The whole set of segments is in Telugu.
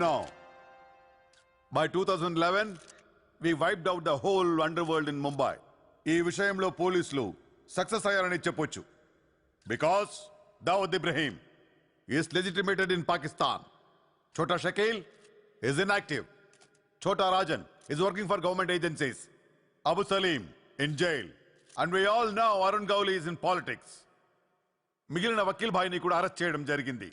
know, by 2011, we wiped out the whole underworld in Mumbai. ఈ విషయంలో పోలీసులు సక్సెస్ అయ్యారని చెప్పొచ్చు. Because Dawood Ibrahim is legitimated in Pakistan. Chota Shakil is inactive. Chota Rajan is working for government agencies. Abu Salim in jail. And we all know Arun Gowli is in politics. మిగిలిన వకీల్ భాయ్ని కూడా అరెస్ట్ చేయడం జరిగింది.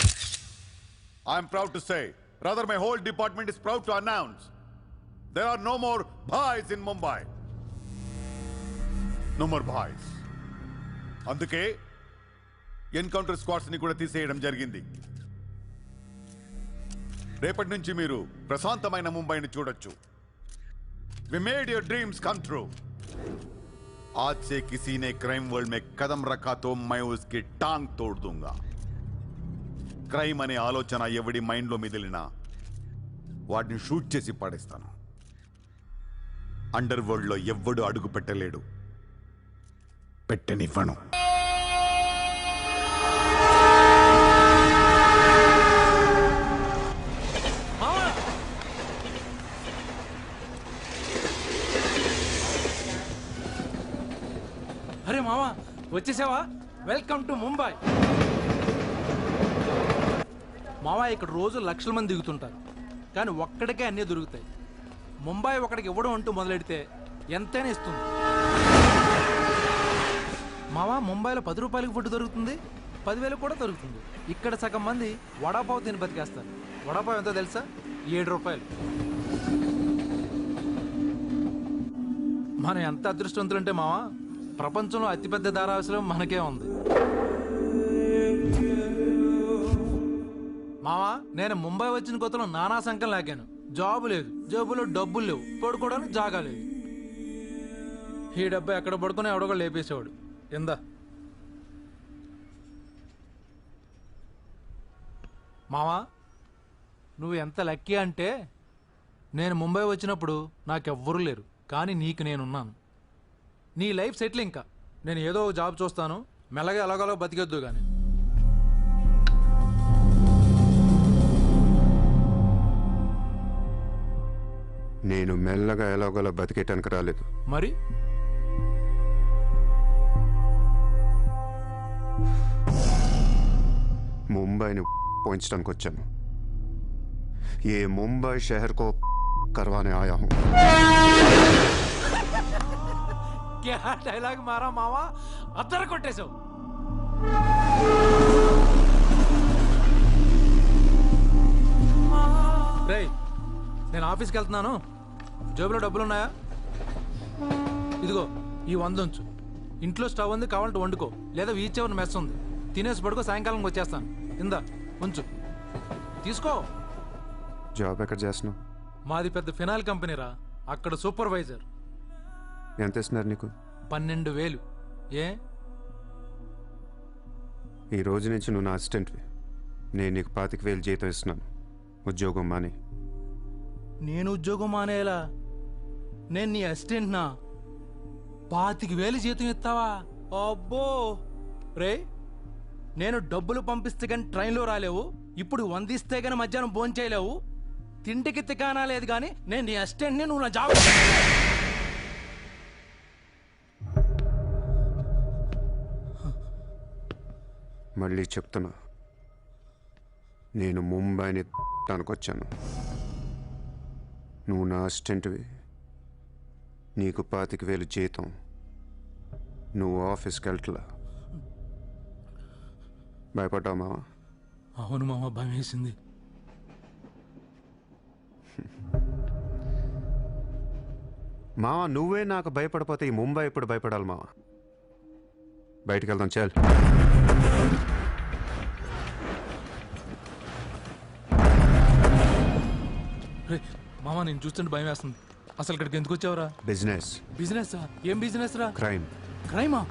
I am proud to say, rather my whole department is proud to announce, there are no more bhais in Mumbai. No more bhais. అందుకే ఎన్కౌంటర్ స్క్వాడ్స్ ని కూడా తీసేయడం జరిగింది. రేపటి నుంచి మీరు ప్రశాంతమైన ముంబైని చూడొచ్చు. We made your dreams come true. आज से किसी ने क्राइम वर्ल्ड में कदम रखा तो मैं उसकी टांग तोड़ दूंगा. క్రైమ్ అనే ఆలోచన ఎవడి మైండ్ లో మిదిలినా వాడిని షూట్ చేసి పడేస్తాను. అండర్ వరల్డ్ లో ఎవ్వడు అడుగు పెట్టలేడు, పెట్టనివ్వను. అరే మామా వచ్చేసావా? Welcome to Mumbai. మావా ఇక్కడ రోజు లక్షల మంది దిగుతుంటారు, కానీ ఒక్కడికే అన్నీ దొరుకుతాయి. ముంబై ఒకడికి ఇవ్వడం అంటూ మొదలెడితే ఎంతైనా ఇస్తుంది. మావా ముంబైలో 10 రూపాయలకి ఫుడ్ దొరుకుతుంది, 10,000 కూడా దొరుకుతుంది. ఇక్కడ సగం మంది వడాపావు తిని బతికేస్తారు. వడాపావు ఎంతో తెలుసా? 7 రూపాయలు. మనం ఎంత అదృష్టవంతులంటే మావా, ప్రపంచంలో అతిపెద్ద ధారావాసం మనకే ఉంది. మావా నేను ముంబై వచ్చిన కొత్తలో నానా సంఖ్యలు లాగాను. జాబు లేదు, జేబులో డబ్బులు లేవు, పడుకోవడానికి జాగా లేదు. ఈ డబ్బా ఎక్కడ పడుకుని ఎవడో లేపేసేవాడు. ఎందా మావా నువ్వు ఎంత లక్కీ అంటే, నేను ముంబై వచ్చినప్పుడు నాకెవ్వరూ లేరు, కానీ నీకు నేనున్నాను. నీ లైఫ్ సెటిల్. ఇంకా నేను ఏదో జాబ్ చూస్తాను, మెల్లగా ఎలాగోలా బతికొద్దు. కానీ నేను మెల్లగా ఎలాగోలా బతికేటానికి రాలేదు. మరి ముంబైని పోయించడానికి వచ్చాను. ఏ ముంబై షహర్ కో करवाने आया हूं. क्या डायलॉग मारा मावा, अदर కొట్టేసావు. రేయ్ నేను ఆఫీస్కి వెళ్తున్నాను, జేబులో డబ్బులున్నాయా? ఇదిగో ఈ 100 ఉంచు. ఇంట్లో స్టవ్ ఉంది, కావాలంటే వండుకో, లేదా వీచ్ ఎవరిని మెస్ ఉంది, తినేసి పడుకో, సాయంకాలం వచ్చేస్తాను. ఇందా ఉంచు, తీసుకో. జాబ్ ఎక్కడ చేస్తున్నావు? మాది పెద్ద ఫినాల్ కంపెనీ రా, అక్కడ సూపర్వైజర్. ఎంత ఇస్తున్నారు నీకు? 12,000. ఏ ఈ రోజు నుంచి నువ్వు నా అసిస్టెంట్వి. నేను నీకు 25,000 జీతం ఇస్తున్నాను. ఉద్యోగం మాని. నేను ఉద్యోగం మానేలా? నేను నీ అసిస్టెంట్నా? 25,000 జీతం ఇస్తావా? అబ్బో రే, నేను డబ్బులు పంపిస్తే కానీ ట్రైన్లో రాలేవు, ఇప్పుడు 100 ఇస్తే కానీ మధ్యాహ్నం భోజనం చేయలేవు, తింటికి తికానా లేదు. కానీ నేను నీ అసిస్టెంట్ని, నువ్వు నా జాబ్. మళ్ళీ చెప్తున్నా, నేను ముంబైని వచ్చాను. నువ్వు నా అసిస్టెంట్వి, నీకు 25,000 జీతం, నువ్వు ఆఫీస్కి వెళ్ళట్లా. భయపడ్డావు మావా? అవును మామ, భయం వేసింది. మావా నువ్వే నాకు భయపడిపోతే ఈ ముంబై ఎప్పుడు భయపడాలి మావా? బయటికి వెళ్దాం చాలు. మామ నేను చూస్తుంటే భయం వేస్తుంది. అసలు ఇక్కడికి ఎందుకు వచ్చావురా? బిజినెస్. బిజినెస్? ఏం బిజినెస్ రా? క్రైమ్. క్రైమా?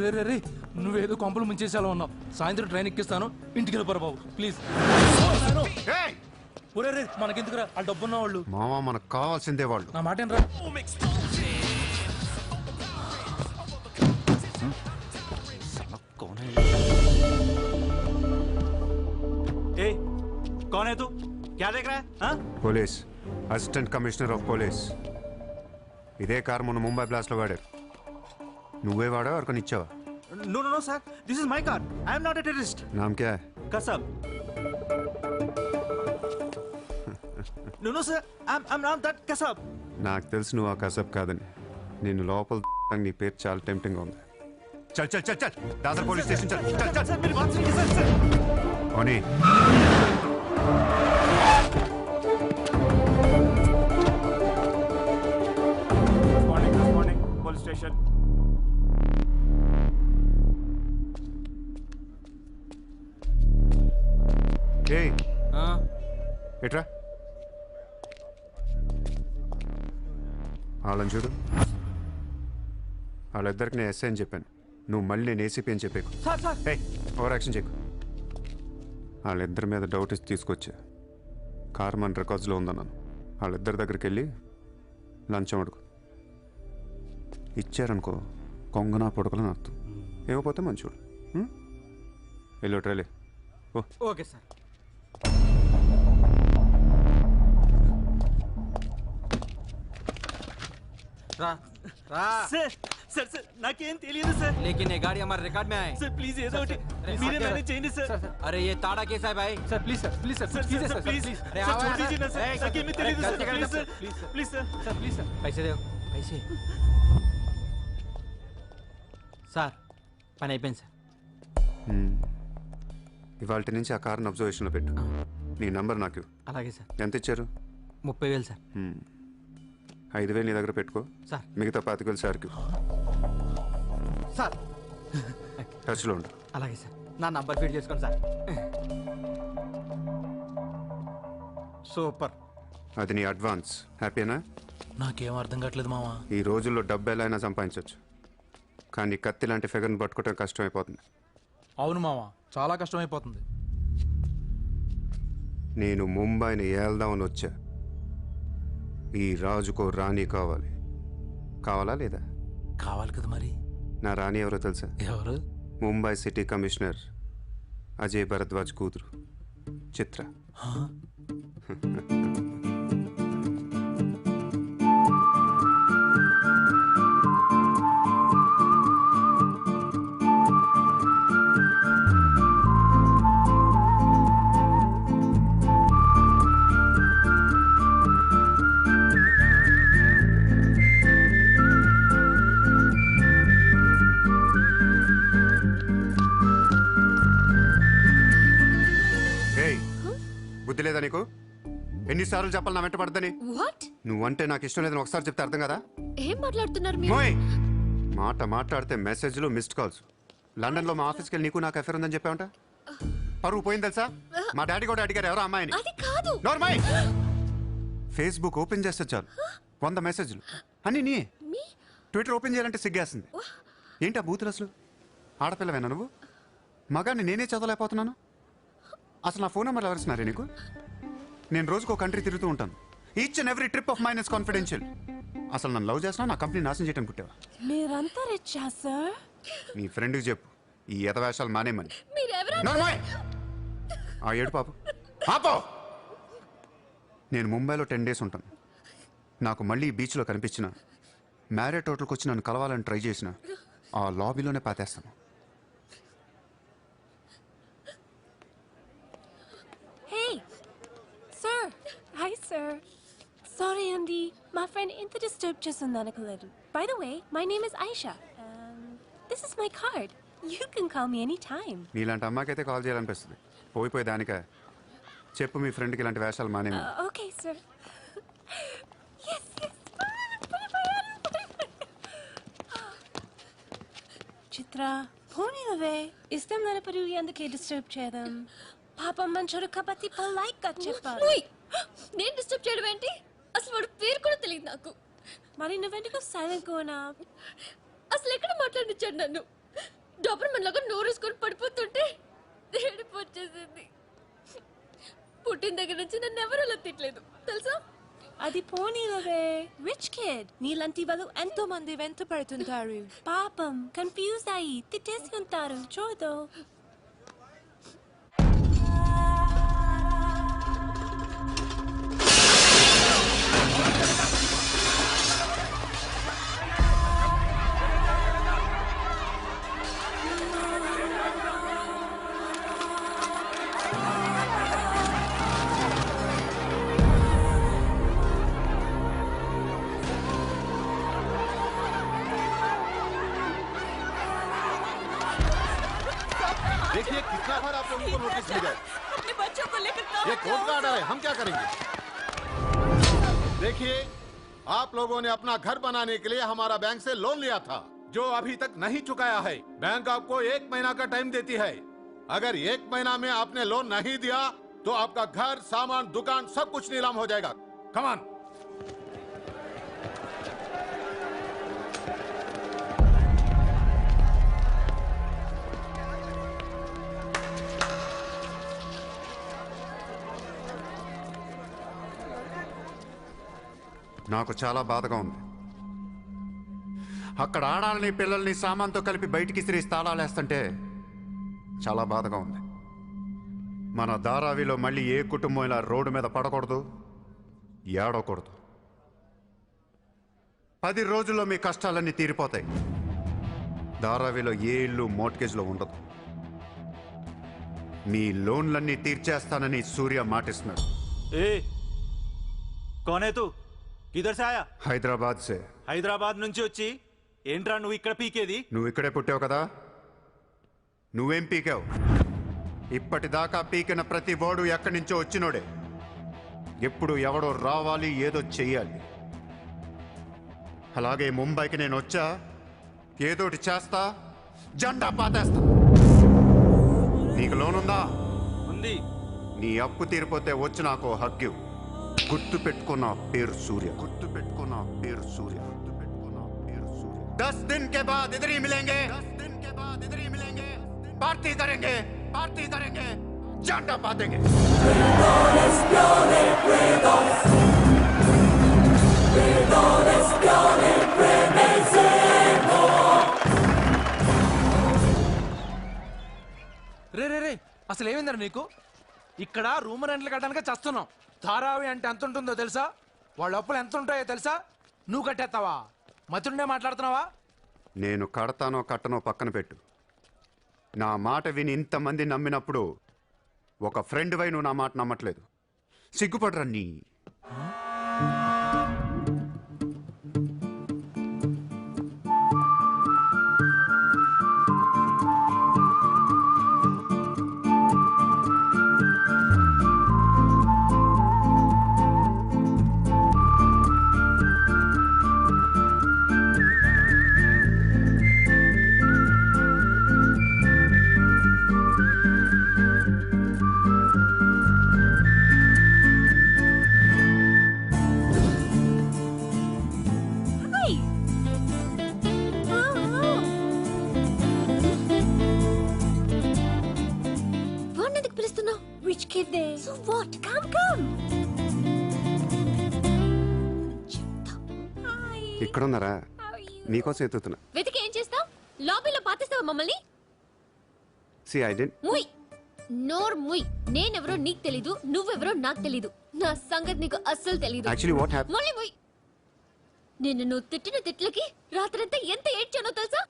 రే రే రే, నువ్వేదో కొంపలు ముంచేసేలా ఉన్నావు. సాయంత్రం ట్రైన్ ఎక్కిస్తాను, ఇంటికి వెళ్ళిపోరా బాబు ప్లీజ్. ఒరే రే, మనకెందుకురా, ఆ డబ్బున్న వాళ్ళు. మావా మనకు కావాల్సిందే వాళ్ళు. నా మాట ఏంట్రా? ए, कौन है तू? क्या देख रहा है हाँ? Police assistant commissioner of police. ఇదే కారు మొన్న ముంబై బ్లాస్ట్లో వాడారు. నువ్వే వాడావు ఎవరికొని ఇచ్చావా? No, no, no, sir. This is my car. I am not a terrorist. నామ్ క్యా? Kasab. No, no, sir. I'm not that Kasab. నాకు తెలుసు నువ్వు ఆ కసబ్ కాదని. నిన్ను లోపల నీ పేరు చాలా టెంప్టింగ్ ఉంది. చల్ చల్ చల్ చల్ దాసర్ పోలీస్ స్టేషన్ చల్ చల్ చల్. Sir, मेरी बात सुनिए सर सर. ఓనీ Good morning, police station. ఏయ్ ఆ, ఎట్రా వాళ్ళని చూడు. వాళ్ళిద్దరికి నేను ఎస్ఐ అని చెప్పాను. నువ్వు మళ్ళీ నేను ఏసీపీ అని చెప్పాకు. Sir, sir. ఏయ్ ఓవర్ యాక్షన్ చేయకు. వాళ్ళిద్దరి మీద డౌట్ ఇచ్చి తీసుకొచ్చా. కార్ మన రికార్డ్స్లో ఉందన్నాను. వాళ్ళిద్దరి దగ్గరికి వెళ్ళి లంచం అడుగు. ఇచ్చారనుకో కొంగనా పొడకలని అర్థం. ఏమైపోతే మంచోడు. వెళ్ళి ట్రైలే ఓ. Okay, sir. రా రా. Sir, sir, sir. నాకేం తెలియదు సార్. लेकिन ये गाड़ी हमारे रिकॉर्ड में आए. Sir, please ఏదో ఒకటి अरे, మీరే सर, మేనేజ్ చేయండి సార్. अरे ये ताड़ा कैसा है भाई? Sir please sir please Sir, sir, sir, please. अरे Sir, आओ छोड़ यार, दीजिए ना, sir. ए, नाकेमी तेलीదు, गलती sir. कर Please, sir, sir. please, sir. Please, sir. Sir please sir पैसे दो पैसे. సార్ పని అయిపోయింది సార్. ఇవాళ నుంచి ఆ కార్ని అబ్జర్వేషన్లో పెట్టు. నీ నంబర్ నాకు ఇవ్వు. అలాగే సార్. ఎంత ఇచ్చారు? 30,000 సార్. 5,000 నీ దగ్గర పెట్టుకో. సార్ మిగతా 25,000 సార్కి సార్ టచ్లో ఉండు. అలాగే సార్. నా నంబర్ ఫీడ్ చేసుకోండి సార్. సూపర్. అది నీ అడ్వాన్స్. హ్యాపీనా? నాకేం అర్థం కావట్లేదు మావా. ఈ రోజుల్లో డబ్బు ఎలా అయినా సంపాదించవచ్చు, కానీ కత్తి లాంటి ఫిగర్ని పట్టుకోవడం కష్టమైపోతుంది. అవును మావా, చాలా కష్టమైపోతుంది. నేను ముంబైని ఏల్దామని వచ్చా. ఈ రాజుకో రాణి కావాలి. కావాలా లేదా? కావాలి కదా మరి. నా రాణి ఎవరో తెలుసా? ఎవరు? ముంబై సిటీ కమిషనర్ అజయ్ భరద్వాజ్ కూతురు చిత్ర. బుద్ధి లేదా నీకు? ఎన్నిసార్లు చెప్పాలి నా వెంట పడద్దని? వాట్? నువ్వంటే నాకు ఇష్టం లేదని ఒకసారి చెప్తే అర్థం కదా? ఏం మాట్లాడుతున్నారు మీరు? మోయ్ మాట మాట్లాడితే మెసేజ్లు మిస్డ్ కాల్స్. లండన్లో మా ఆఫీస్కి వెళ్ళి నీకు నాకు అఫేర్ ఉందని చెప్పావంట. పరువు పోయింది తెలుసా? మా డాడీ కూడా అడిగారు ఎవరో అమ్మాయిని. అది కాదు. నార్మల్ ఫేస్బుక్ ఓపెన్ చేస్తే చాలు 100 మెసేజ్లు అన్నీ నీ. ట్విట్టర్ ఓపెన్ చేయాలంటే సిగ్గేస్తుంది. ఏంటి ఆ బూతులు అసలు? ఆడపిల్లవేనా నువ్వు? మగాన్ని నేనే చదవలేకపోతున్నాను. అసలు నా ఫోన్ నెంబర్ ఎవరిస్తున్నారే నీకు? నేను రోజుకో కంట్రీ తిరుగుతూ ఉంటాను. Each and every trip of mine is confidential. అసలు నన్ను లవ్ చేసినా నా కంపెనీ నాశనం చేయడం పుట్టావా? మీరంతా రిచ్చా సార్? నీ ఫ్రెండ్కి చెప్పు ఈ ఎతవేషాలు మానేమని. మీరెవరు? నార్మల్ ఆ ఏడు పాపు ఆపో. నేను ముంబైలో 10 days ఉంటాను. నాకు మళ్ళీ ఈ బీచ్లో కనిపించిన, మ్యారేట్ హోటల్కి వచ్చి నన్ను కలవాలని ట్రై చేసిన ఆ లాబీలోనే పాతేస్తాను. Hey, sir. Hi, sir. Sorry, Andy. My friend ఇంత disturb చేస్తుంది అనుకోలేదు. By the way, my name is Aisha. This is my card. You can call me anytime. నీలాంటి అమ్మాయికైతే కాల్ చేయాలనిపిస్తుంది. పోయిపోయి దానిక చెప్పు మీ ఫ్రెండ్కి ఇలాంటి వేషాలు మానేమి. Okay, sir. Yes, yes. చిత్ర పోనీవే. ఇష్టం లేనప్పుడు ఎందుకే డిస్టర్బ్ చేయడం? పాపం మంచోడు కాబట్టి పొలైట్ గా చెప్పాలి. నేను డిస్టర్బ్ చేయడం ఏంటి? అసలు వాడు పేరు కూడా తెలియదు నాకు. మరి నువ్వెందుకు సైలెంట్ కోనా? అసలు ఎక్కడ మాట్లాడిచ్చాడు నన్ను? డబ్బర్ మనలాగా నోరేసుకొని పడిపోతుంటే ఏడుపు వచ్చేసింది. పుట్టిన దగ్గర నుంచి నన్ను ఎవరు అలా తిట్టలేదు తెలుసా? అది పోనీవే. రిచ్ కిడ్ నీలాంటి వాళ్ళు ఎంతో మంది వెంట పడుతుంటారు. పాపం కన్ఫ్యూజ్ అయ్యి తిట్టేసుకుంటారు. చూడు. हफ्ता भर आप लोगों को नोटिस मिल जाए। अपने बच्चों को लेकर ये कोर्ट का ऑर्डर है, हम क्या करेंगे? देखिए, आप लोगों ने अपना घर बनाने के लिए हमारा बैंक से लोन लिया था, जो अभी तक नहीं चुकाया है। बैंक आपको 1 महीना का टाइम देती है। अगर 1 महीना में आपने लोन नहीं दिया तो आपका घर, सामान, दुकान सब कुछ नीलाम हो जाएगा। Come on. నాకు చాలా బాధగా ఉంది. అక్కడ ఆడాలని పిల్లల్ని సామాన్తో కలిపి బయటికి సిరీస్ తాళాలేస్తుంటే చాలా బాధగా ఉంది. మన ధారావిలో మళ్ళీ ఏ కుటుంబం ఇలా రోడ్డు మీద పడకూడదు, ఏడవకూడదు. 10 రోజుల్లో మీ కష్టాలన్నీ తీరిపోతాయి. ధారావిలో ఏ ఇల్లు మోర్ట్గేజ్లో ఉండదు. మీ లోన్లన్నీ తీర్చేస్తానని సూర్య మాటిస్తున్నాడు. ए कौन है तू? किधर से आया? హైదరాబాద్ సే. హైదరాబాద్ నుంచి వచ్చి ఏంట్రా నువ్వు ఇక్కడ పీకేది? నువ్వు ఇక్కడే పుట్టావు కదా, నువ్వేం పీకావు? ఇప్పటిదాకా పీకిన ప్రతి వాడు ఎక్కడి నుంచో వచ్చినోడే. ఎప్పుడు ఎవడో రావాలి, ఏదో చెయ్యాలి. అలాగే ముంబైకి నేను వచ్చా, ఏదోటి చేస్తా, జెండా పాతేస్తా. నీకు లోన్ ఉందా? ఉంది. నీ అప్పు తీరిపోతే వచ్చి నాకు హక్కు. గుర్తు పెట్టుకున్న పేరు సూర్య. గుర్తు పెట్టుకున్న పేరు సూర్య. గుర్తు పెట్టుకున్న పేరు సూర్య. 10 दिन के बाद इधर ही मिलेंगे. 10 दिन के बाद इधर ही मिलेंगे. पार्टी करेंगे, पार्टी करेंगे, झंडा पातेंगे. రే రే రే అసలు ఏమైందరా నీకు? ఇక్కడ రూమ్ రెంట్లు కట్టడానికి చస్తున్నాం. ధారావి అంటే ఎంత ఉంటుందో తెలుసా? వాళ్ళ అప్పులు ఎంత ఉంటాయో తెలుసా? నువ్వు కట్టేస్తావా? మతుండే మాట్లాడుతున్నావా? నేను కడతానో కట్టనో పక్కన పెట్టు. నా మాట విని ఇంతమంది నమ్మినప్పుడు ఒక ఫ్రెండ్ వై నువ్వు నా మాట నమ్మట్లేదు. సిగ్గుపడరా నీ. Hi. వాడినెందుకు పిలుస్తున్నావు? Which kid there? So what? Come, come. Hi. ఇక్కడున్నారా? How are you? నీకోసం ఎత్తుతున్నా. వెతికి ఏం చేస్తావు? లాబీలో పాతిస్తావా మమ్మల్ని? సి ఐ డెంట్. ముయ్, నోర్ ముయ్. నేనెవరో నీకు తెలీదు, నువ్వెవరో నాకు తెలీదు. నా సంగతి నీకు అస్సలు తెలీదు. Actually what happen? మళ్ళీ ముయ్. నేను నువ్వు తిట్టిన తిట్లకి రాత్రంతా ఎంత ఏడ్చానో తెలుసా?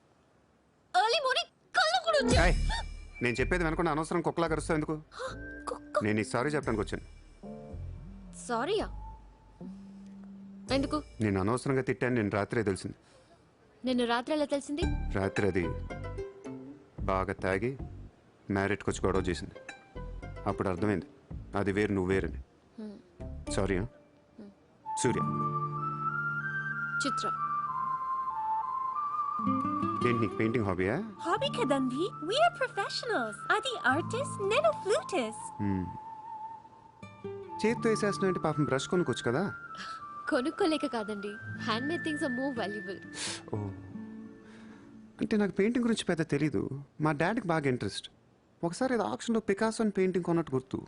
ఎర్లీ మార్నింగ్ కళ్ళు కూడా వచ్చాయి. నేను చెప్పేది వెనకుండా అనవసరం కుక్కలా కరుస్తావు ఎందుకు? కుక్క. నేను ఈ సారీ చెప్పడానికి వచ్చాను. సారీయా? ఎందుకు? నేను అనవసరంగా తిట్టాను. నేను రాత్రే తెలిసింది. నేను రాత్రి ఎలా తెలిసింది? రాత్రి అది బాగా తాగి మ్యారేట్కి వచ్చి గొడవ చేసింది. అప్పుడు అర్థమైంది అది వేరు, నువ్వు వేరని. సారీ. సూర్య. చిత్ర. ఏంటి నీకు painting హాబీయా? Hobby kadandi. We are professionals. Adi artist, nenu flutist. చేతితో వేసేస్తున్నావు అంటే పాపం బ్రష్ కొనుక్కోవచ్చు కదా. కొనుక్కోలేక కాదండి, hand made things are more valuable. ఓ, అంటే నాకు పెయింటింగ్ గురించి పెద్ద తెలీదు. మా డాడీకి బాగా ఇంట్రెస్ట్. ఒకసారి ఏదో ఆక్షన్లో పికాసో పెయింటింగ్ కొన్నట్టు గుర్తు.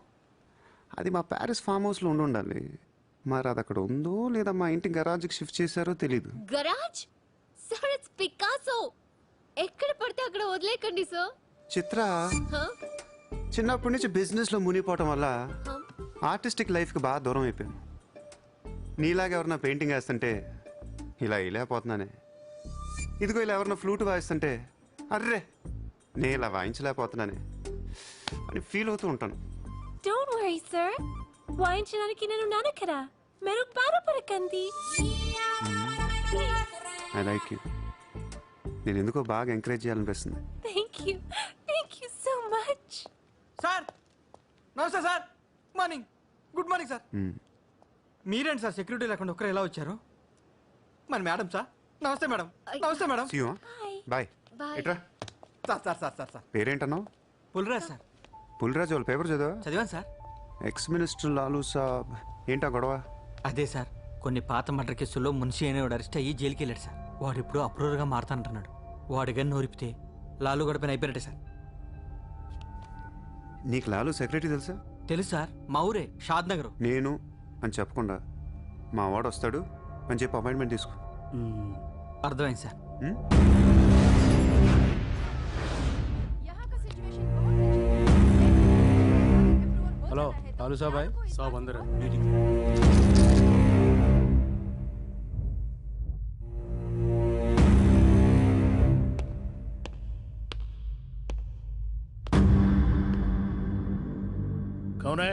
అది మా ప్యారిస్ ఫామ్ హౌస్లో ఉండాలి. మరి అది అక్కడ ఉందో లేదా మా ఇంటి గరాజ్కి షిఫ్ట్ చేశారో తెలీదు. గరాజ్? Sir, it's Picasso. ఎక్కడ పడితే అక్కడ వదిలేకండి సార్. చిత్ర చిన్నప్పటి నుంచి బిజినెస్లో మునిగిపోవటం వల్ల ఆర్టిస్టిక్ లైఫ్కి బాగా దూరం అయిపోయాను. నీలాగా ఎవరన్నా పెయింటింగ్ వేస్తుంటే ఇలా వేయలేకపోతున్నానే. ఇదిగో ఇలా ఎవరన్నా ఫ్లూట్ వాయిస్తుంటే అర్రే నేను ఇలా వాయించలేకపోతున్నానే అని ఫీల్ అవుతూ ఉంటాను. Don't worry, sir. వాయించడానికి నేను నాన్న కదా. మీరు బాధపడకండి. I like you. నేను ఎందుకో బాగా ఎంకరేజ్ చేయాలనిపిస్తుంది. Thank you. Thank you so much. నమస్తే sir. Morning. Good morning sir. మీరేంటి సార్ సెక్యూరిటీ లేకుండా ఒక్కరు ఎలా వచ్చారు? మరి మేడం సార్. నమస్తే మేడం. నమస్తే మేడం. బాయ్. Bye. ఎట్రా సార్ పేరేంటన్నావు? పుల్రాజ్ సార్. పుల్రాజు వాళ్ళ పేపర్ చదివా? చదివాను sir. Ex minister Lalu saab ఏంటా గొడవ? అదే సార్, కొన్ని పాత మర్డర్ కేసుల్లో మున్షి అనేవాడు అరెస్ట్ అయ్యి జైలుకి వెళ్ళాడు సార్. వాడు ఇప్పుడు అప్రూవర్గా మారుతానంటున్నాడు. వాడు గన్ను నోరిపితే లాలు గడపని అయిపోయినట్టే సార్. నీకు లాలూ సెక్రటరీ తెలుసా? తెలుసు సార్, మా ఊరే షాద్ నగర్. నేను అని చెప్పకుండా మా వాడు వస్తాడు అని చెప్పి అపాయింట్మెంట్ తీసుకో. అర్థమైంది సార్. హలో లాలూ సాబ్ భాయ్. साहब अंदर है कौन है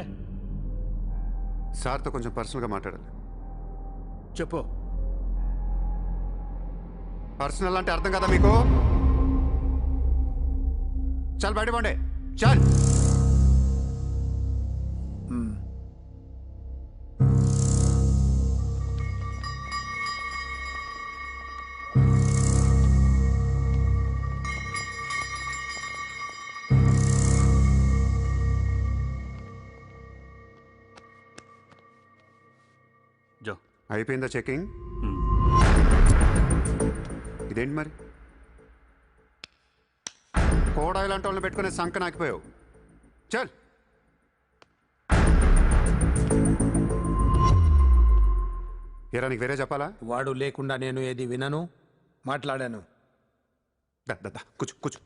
సార్తో కొంచెం పర్సనల్గా మాట్లాడాలి. చెప్పు పర్సనల్ అంటే అర్థం కదా మీకు? చల్ బయట పోండి. చల్. జో అయిపోయిందా చెకింగ్? ఇదేంటి మరి కోడా ఇలాంటి వాళ్ళని పెట్టుకునే సంక నాకిపోయావు. చల్. ఏరా నీకు వేరే చెప్పాలా? వాడు లేకుండా నేను ఏది వినను, మాట్లాడాను. కూర్చో కూర్చో.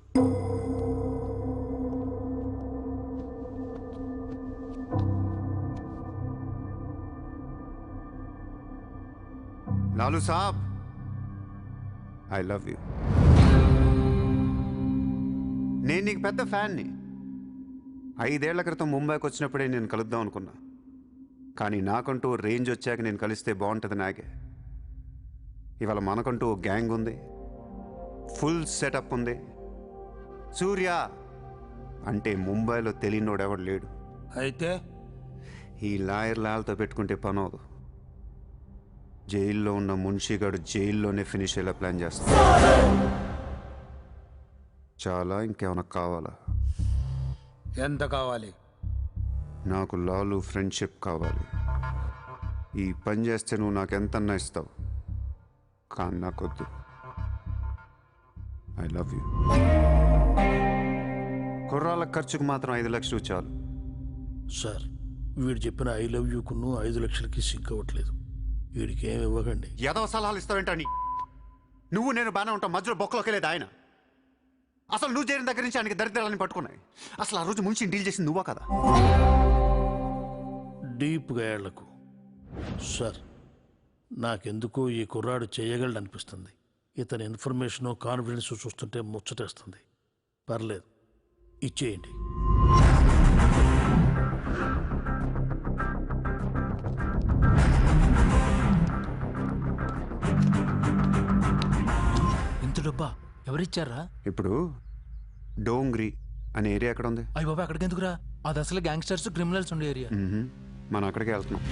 లాలూ సాబ్, ఐ లవ్ యూ. నేను నీకు పెద్ద ఫ్యాన్ని. 5 ఏళ్ల క్రితం ముంబైకి వచ్చినప్పుడే నేను కలుద్దాం అనుకున్నా. కానీ నాకంటూ రేంజ్ వచ్చాక నేను కలిస్తే బాగుంటుంది నాకే. ఇవాళ మనకంటూ గ్యాంగ్ ఉంది, ఫుల్ సెటప్ ఉంది. సూర్య అంటే ముంబైలో తెలియనోడెవడు లేడు. అయితే ఈ లాయర్ లాల్తో పెట్టుకుంటే పని అవదు. జైల్లో ఉన్న మున్షిగాడు జైల్లోనే ఫినిష్ అయ్యేలా ప్లాన్ చేస్తాడు. చాలా ఇంకేమైనా కావాలా? ఎంత కావాలి? నాకు లాలు ఫ్రెండ్షిప్ కావాలి. ఈ పని చేస్తే నువ్వు నాకు ఎంతన్నా ఇస్తావు, కానీ నాకొద్దు. I love you. కుర్రాళ్ళ ఖర్చుకు మాత్రం 5 లక్షలు చాలు. సార్ వీడు చెప్పిన ఐ లవ్ యూకును 5 లక్షలకి సిగ్గవట్లేదు. వీడికి ఏమి ఇవ్వకండి. ఏదో సలహాలు ఇస్తావేంటని? నువ్వు నేను బాగానే ఉంటాం, మధ్యలో బొక్కలోకి లేదు ఆయన. అసలు నువ్వు చేరిన దగ్గర నుంచి ఆయనకి దరిద్రాలని పట్టుకున్నాయి. అసలు ఆ రోజు ముంచి డీల్ చేసింది నువ్వా కదా? డీప్గా ఏళ్లకు సార్, నాకెందుకో ఈ కుర్రాడు చేయగలడనిపిస్తుంది. ఇతని ఇన్ఫర్మేషను కాన్ఫిడెన్స్ చూస్తుంటే ముచ్చటేస్తుంది. పర్లేదు, ఇచ్చేయండి. ఇంత డబ్బా ఎవరిచ్చారా? ఇప్పుడు డోంగ్రీ అనే ఏరియా ఎక్కడ ఉంది? అయ్యి బాబా అక్కడికి ఎందుకురా? అది అసలు గ్యాంగ్స్టర్స్ క్రిమినల్స్ ఉండే ఏరియా. మనం అక్కడికే వెళ్తున్నాం.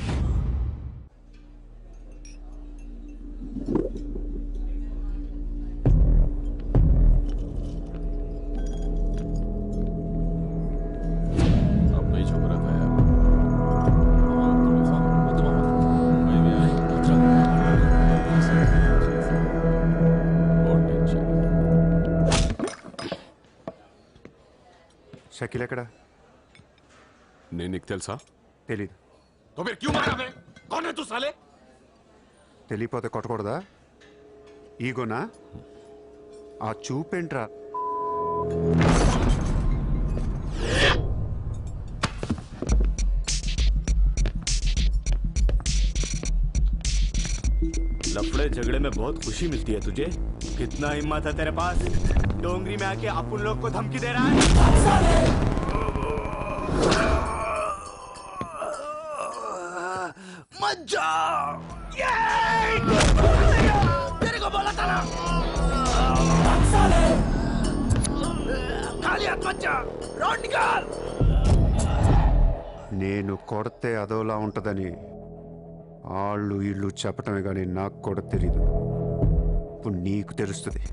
షకీల్ ఎక్కడ? నేను నీకు తెలుసా? తెలీదు. तो फिर क्यों मारा बे? कौन है तू साले? తెలియపోతే కొట్టకూడదా? ఈగోనా? ఆ చూపేంట్రా? लफड़े झगड़े में बहुत खुशी मिलती है तुझे. कितना हिम्मत है तेरे पास? डोंगरी में आके अपन लोग को धमकी दे रहा है. मत जाओ. तेरे को बोला था ना. खाली हाथ मत जा. राउंड निकाल. నేను కొడితే అదోలా ఉంటుందని వాళ్ళు వీళ్ళు చెప్పటమే కానీ నాకు కూడా తెలీదు. ఇప్పుడు నీకు తెలుస్తుంది.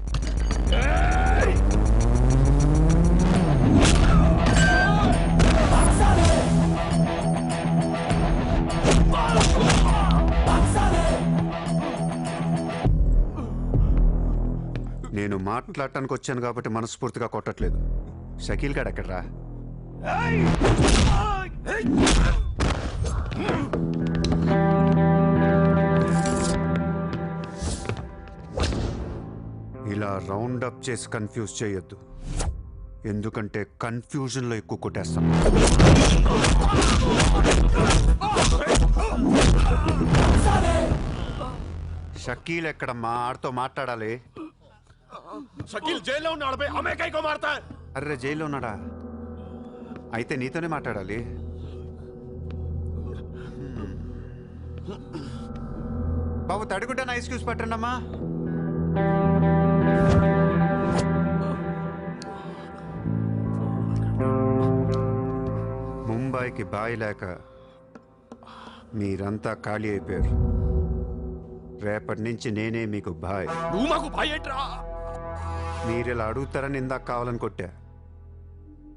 నేను మాట్లాడటానికి వచ్చాను కాబట్టి మనస్ఫూర్తిగా కొట్టట్లేదు. షకీల్ గాడు ఎక్కడ్రా? ఇలా రౌండ్ అప్ చేసి కన్ఫ్యూజ్ చేయొద్దు, ఎందుకంటే కన్ఫ్యూజన్లో ఎక్కువ కొట్టేస్తాం. షకీల్ ఎక్కడమ్మా? ఆడితో మాట్లాడాలి. షకీల్ జైల్లో ఉన్నాడు బే, హమే కైకో మారతా? అర్రే జైల్లో ఉన్నాడా? అయితే నీతోనే మాట్లాడాలి. బాబు తడిగుడ్డ ఐస్ క్యూబ్స్ పట్టండి అమ్మా. ముంబైకి బాయి లేక మీరంతా ఖాళీ అయిపోయారు. రేపటి నుంచి నేనే మీకు బాయ్. నువ్వు మాకు బాయ్ ఏంట్రా? మీరు ఇలా అడుగుతారని ఇందాక కావాలని కొట్టా.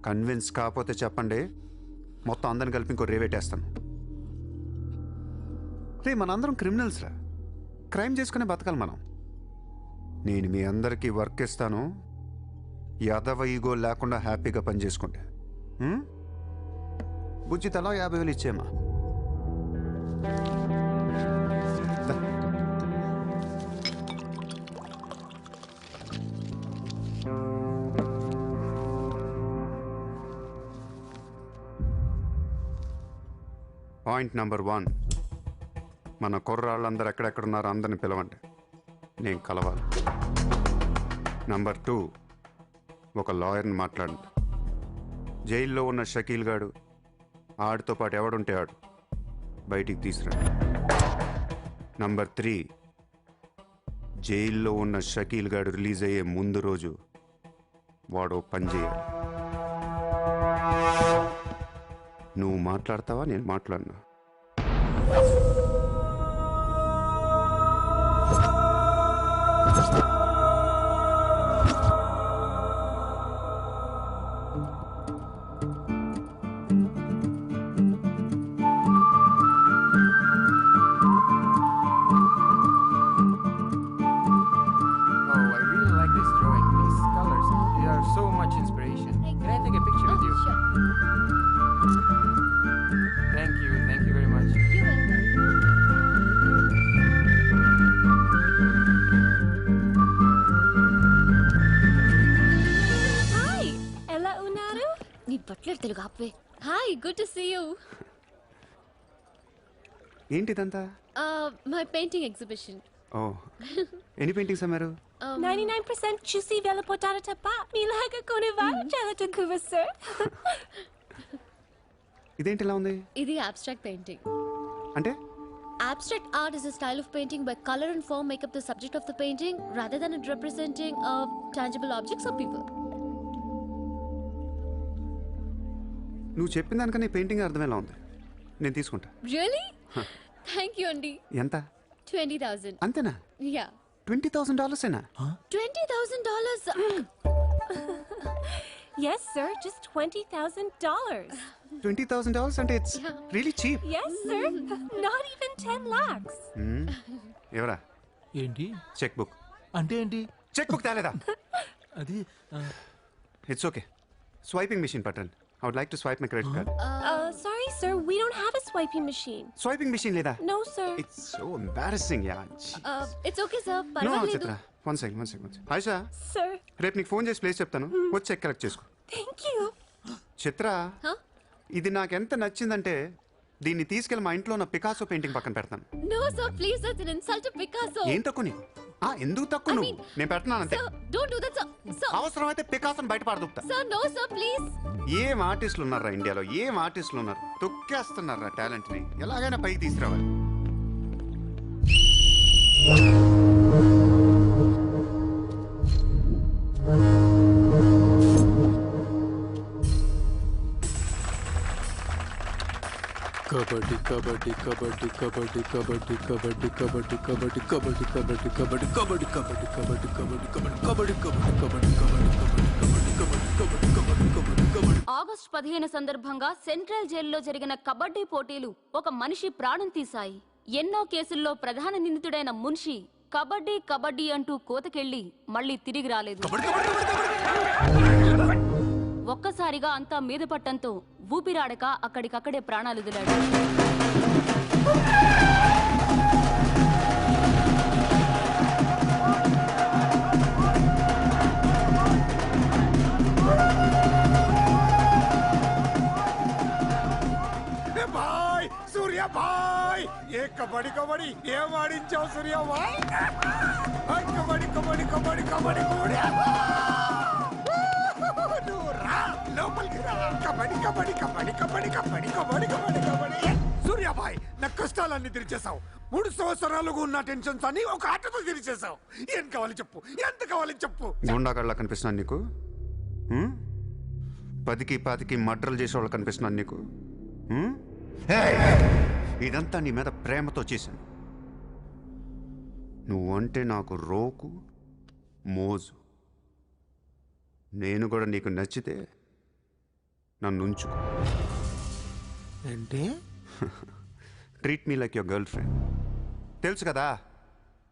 కన్విన్స్ కాకపోతే చెప్పండి, మొత్తం అందరిని కలిపి ఇంకో రేవేటేస్తాను. రే మనందరం క్రిమినల్స్ రా, క్రైమ్ చేసుకునే బతకాలి మనం. నేను మీ అందరికీ వర్క్ ఇస్తాను, యాదవ ఈగో లేకుండా హ్యాపీగా పని చేసుకుంటే. బుజ్జి తలా 50,000 ఇచ్చేమా. పాయింట్ నెంబర్ 1, మన కుర్రాళ్ళందరూ ఎక్కడెక్కడున్నారో అందరిని పిలవండి, నేను కలవాలి. నెంబర్ 2, ఒక లాయర్ని మాట్లాడండి. జైల్లో ఉన్న షకీల్ గాడు, ఆడితో పాటు ఎవడుంటే ఆడు బయటికి తీసుకురండి. నంబర్ 3, జైల్లో ఉన్న షకీల్ గాడు రిలీజ్ అయ్యే ముందు రోజు వాడు పని చేయాలి. నువ్వు మాట్లాడతావా, నేను మాట్లాడినా? తెలుగు ఆపే. Hi, good to see you. ఏంటిదంతా? My painting exhibition. ఓ, ఎన్ని పెయింటింగ్స్ అమ్మారు? 99% చూసి వెళ్ళిపోతారు తప్ప మీలాగా కొనేవారు చాలా తక్కువ సార్. ఇదేంటి ఇలా ఉంది? ఇది అబ్స్ట్రాక్ట్ పెయింటింగ్. అంటే abstract art is a style of painting where color and form make up the subject of the painting rather than it representing tangible objects or people. నువ్వు చెప్పిన దానికన్నా పెయింటింగ్ అర్థం ఎలా ఉంది? నేను తీసుకుంటా. Really? Thank you అండి. ఎంత? 20,000. అంతేనా? Yeah. $20,000 ఏనా? $20,000. Yes, sir, just $20,000. $20,000 అంటే it's really cheap. Yes, sir, not even 10 lakhs. ఎవరా? ఏంటి చెక్ బుక్? అంటే ఏంటి? చెక్ బుక్ తేలేదా? అది ఇట్స్ ఓకే. స్వైపింగ్ మెషిన్ పట్టండి. I would like to swipe my credit card. Sorry, sir, we don't have a swiping machine. Swiping machine లేదా? No, sir. It's so embarrassing, yeah. It's okay, sir. No, పర్వాలేదు. చిత్ర. One second. ఆయిషా, Sir, రేపు నీకు ఫోన్ చేసి ప్లేస్ చెప్తాను, వచ్చి చెక్ కలెక్ట్ చేసుకో. thank you. Chitra, Huh? ఇది నాకు ఎంత నచ్చిందంటే దీన్ని తీసుకెళ్ళి మా ఇంట్లో ఉన్న పికాసో పెయింటింగ్ పక్కన పెడతాను. No, sir, please, that's an insult to Picasso. ఏం తక్కువ నీకు? ఎందుకు తక్కువ I నువ్వు? mean, నేను పెడుతున్నాను అంతే. Sir, don't do that, sir. Sir, అవసరమైతే పికాసోని బయట పారదుకుతా. sir, no, sir, please. ఏం ఆర్టిస్టులు ఉన్నారా ఇండియాలో? ఏం ఆర్టిస్టులు ఉన్నారు? తొక్కేస్తున్నారా టాలెంట్ ని? ఎలాగైనా పైకి తీసుకురావాలి. కబడ్డీ కబడ్డీ కబడ్డీ కబడ్డీ కబడ్డీ కబడ్డీ కబడ్డీ కబడ్డీ కబడ్డీ కబడ్డీ కబడ్డీ కబడ్డీ కబడ్డీ కబడ్డీ కబడ్డీ కబడ్డీ కబడ్డీ. ఆగస్టు 15 సందర్భంగా సెంట్రల్ జైల్లో జరిగిన కబడ్డీ పోటీలు ఒక మనిషి ప్రాణం తీశాయి. ఎన్నో కేసుల్లో ప్రధాన నిందితుడైన మున్షి కబడ్డీ కబడ్డీ అంటూ కోతకెళ్లి మళ్ళీ తిరిగి రాలేదు. ఒక్కసారిగా అంతా మీద పట్టంతో ఊపిరాడక అక్కడికక్కడే ప్రాణాలు వదిలాడు. భాయ్ సూర్య భాయ్ ఏ కబడ్డీ కబడ్డీ ఏం ఆడించావు సూర్య భాయ్ కబడ్డీ కబడ్డీ కబడ్డీ కబడ్డీ కూడా లోపలికి రా కబడ్డీ కబడ్డీ కబడ్డీ కబడ్డీ కబడ్డీ కబడ్డీ కబడ్డీ కబడ్డీ సూర్య భాయ్ నా కష్టాలన్నీ తీర్చేసావు. 3 సంవత్సరాలుగా ఉన్న టెన్షన్స్ అన్ని ఒక ఆటతో తీర్చేసావు. ఏం కావాలి చెప్పు, ఎంత కావాలి చెప్పు. గుండాగడ్లా కనిపిస్తున్నాను నీకు? 10కి 15కి మర్డర్లు చేసేవాళ్ళు కనిపిస్తున్నాను నీకు? ఇదంతా నీ మీద ప్రేమతో చేశాను. నువ్వంటే నాకు రోకు మోజు. నేను కూడా నీకు నచ్చితే నన్ను ఉంచుకో. ఏంటి? Treat me like your girl friend. తెలుసు కదా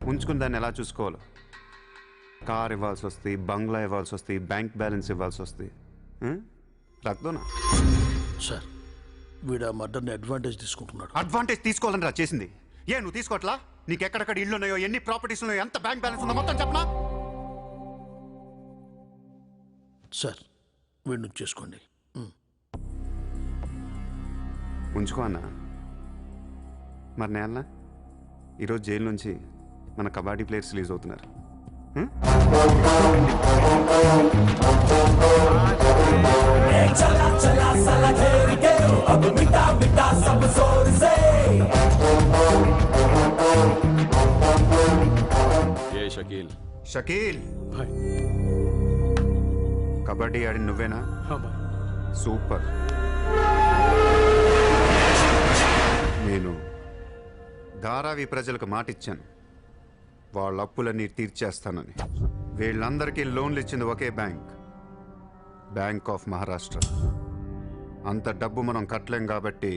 ఉంచుకుని దాన్ని ఎలా చూసుకోవాలో. కార్ ఇవ్వాల్సి వస్తుంది, బంగ్లా ఇవ్వాల్సి వస్తుంది, బ్యాంక్ బ్యాలెన్స్ ఇవ్వాల్సి వస్తుంది. రక్తోనా సార్ వీడు ఆ మర్డర్ని అడ్వాంటేజ్ తీసుకుంటున్నాడు. అడ్వాంటేజ్ తీసుకోవాలని రా చేసింది. ఏ నువ్వు తీసుకోవట్లా? నీకు ఎక్కడెక్కడ ఇళ్ళు ఉన్నాయో, ఎన్ని ప్రాపర్టీస్ ఉన్నాయో, ఎంత బ్యాంక్ బ్యాలెన్స్ ఉందో మొత్తం చెప్పనా? సార్ వీడిని చేసుకోండి. ఉంచుకో అన్నా. మరి నేనా ఈరోజు జైలు నుంచి మన కబడ్డీ ప్లేయర్స్ రిలీజ్ అవుతున్నారు. షకీల్ షకీల్ కబడ్డీ ఆడి నువ్వేనా? సూపర్. నేను ధారావి ప్రజలకు మాటిచ్చాను, వాళ్ళ అప్పులన్నీ తీర్చేస్తానని. వీళ్ళందరికీ లోన్లు ఇచ్చింది ఒకే బ్యాంక్, బ్యాంక్ ఆఫ్ మహారాష్ట్ర. అంత డబ్బు మనం కట్టలేం కాబట్టి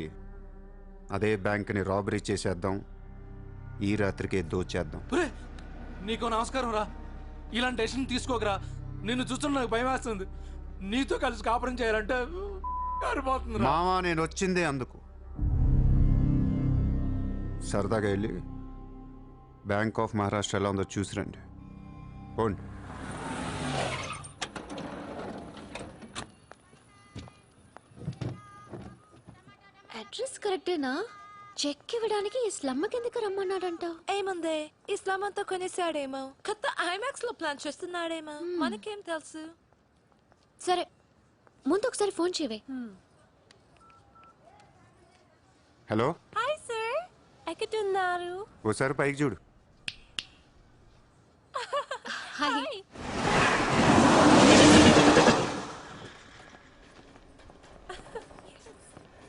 అదే బ్యాంక్ని రాబరీ చేసేద్దాం, ఈ రాత్రికే దోచేద్దాం. నీకు నమస్కారం రా. ఇలాంటి డెసిషన్ తీసుకోకరా. నిన్ను చూస్తున్న నాకు భయం వేస్తుంది. నీతో కలిసి కాపురం చేయాలంటే మామా నేను వచ్చిందే అందుకు. సరదాగా వెళ్ళి బ్యాంక్ ఆఫ్ మహారాష్ట్ర ఎలా ఉందో చూసిరండి. పోండి. అడ్రస్ కరెక్టేనా? చెక్ ఇవ్వడానికి ఈ స్లమ్ కిందకి రమ్మన్నాడంట. ఏముంది, ఈ స్లమ్ అంతా కొనేసాడేమో, కొత్త ఐమాక్స్ లో ప్లాన్ చేస్తున్నాడేమో, మనకేం తెలుసు. సరే ముందు ఒకసారి ఫోన్ చేయవే. హలో. హాయ్ సార్, ఎక్కడున్నారు? ఓసారి పైకి చూడు. Hi.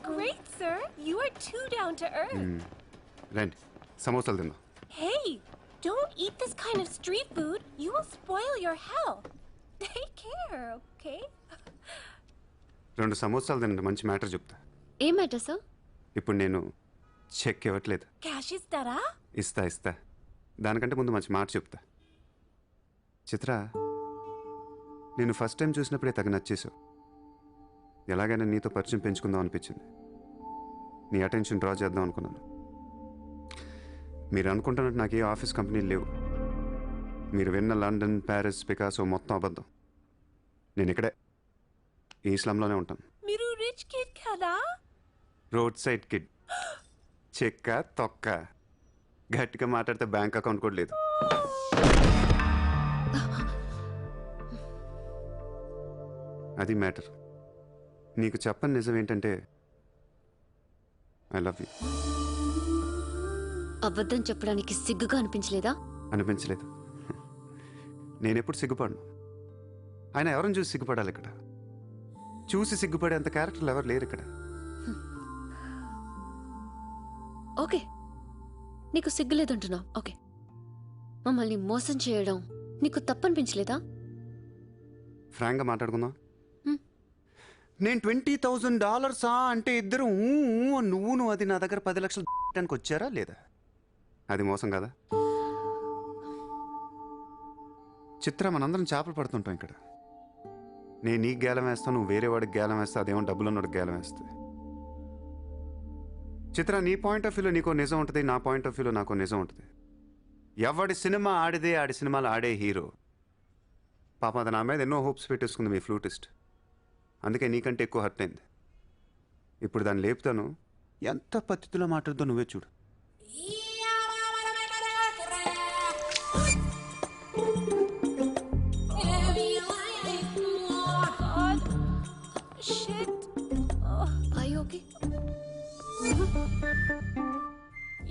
Great sir, you are too down to earth. రండి సమోసాలు తిందాం. Hey, don't eat this kind of street food. You will spoil your health. Take care, okay? 2 సమోసాలు తినండి, మంచి మ్యాటర్ చెప్తా. ఏం మ్యాటర్ సార్? ఇప్పుడు నేను చెక్ ఇవ్వట్లేదు. Cash ఇస్తారా? ఇస్తా. దానికంటే ముందు మంచి మాట చెప్తా. చిత్ర, నేను ఫస్ట్ టైం చూసినప్పుడే తగ్గ నచ్చేసావు. ఎలాగైనా నీతో పరిచయం పెంచుకుందాం అనిపించింది. నీ అటెన్షన్ డ్రా చేద్దాం అనుకున్నాను. మీరు అనుకుంటున్నట్టు నాకు ఏ ఆఫీస్ కంపెనీలు లేవు. మీరు విన్న లండన్, ప్యారిస్, పికాసో మొత్తం అబద్ధం. నేను ఇక్కడే ఈ స్లమ్లోనే ఉంటాను. మీరు రిచ్ కిడ్ కదా? Road side kid. చెక్క తొక్క. గట్టిగా మాట్లాడితే బ్యాంక్ అకౌంట్ కూడా లేదు. అది మ్యాటర్. నీకు చెప్పని నిజం ఏంటంటే ఐ లవ్ యూ. అబద్ధం చెప్పడానికి సిగ్గుగా అనిపించలేదా? అనిపించలేదు. నేనెప్పుడు సిగ్గుపడను. ఆయన ఎవరిని చూసి సిగ్గుపడాలి? ఇక్కడ చూసి సిగ్గుపడే అంత క్యారెక్టర్లు ఎవరు లేరు ఇక్కడ. ఓకే, నీకు సిగ్గులేదంటున్నావు. ఓకే, మమ్మల్ని మోసం చేయడం నీకు తప్పనిపించలేదా? ఫ్రాంక్గా మాట్లాడుకుందాం. నేను $20,000 అంటే ఇద్దరు నువ్వు అది నా దగ్గర 10 లక్షలు దానికి వచ్చారా లేదా? అది మోసం కదా చిత్ర. మనందరం చేపలు పడుతుంటాం ఇక్కడ. నేను నీకు గేలం వేస్తాను, నువ్వు వేరే వాడికి గేలం వేస్తా, అదేమో డబ్బులు ఉన్నోడికి గేలం వేస్తుంది. చిత్ర, నీ పాయింట్ ఆఫ్ వ్యూలో నీకో నిజం ఉంటుంది, నా పాయింట్ ఆఫ్ వ్యూలో నాకో నిజం ఉంటుంది. ఎవడి సినిమా ఆడిదే ఆడి సినిమాలు ఆడే హీరో. పాపం అది నా మీద ఎన్నో హోప్స్ పెట్టేసుకుంది మీ ఫ్లూటిస్ట్. అందుకే నీకంటే ఎక్కువ హర్ట్ అయింది. ఇప్పుడు దాన్ని లేపుతాను, ఎంత పద్ధతిలో మాట్లాడుతో నువ్వే చూడు.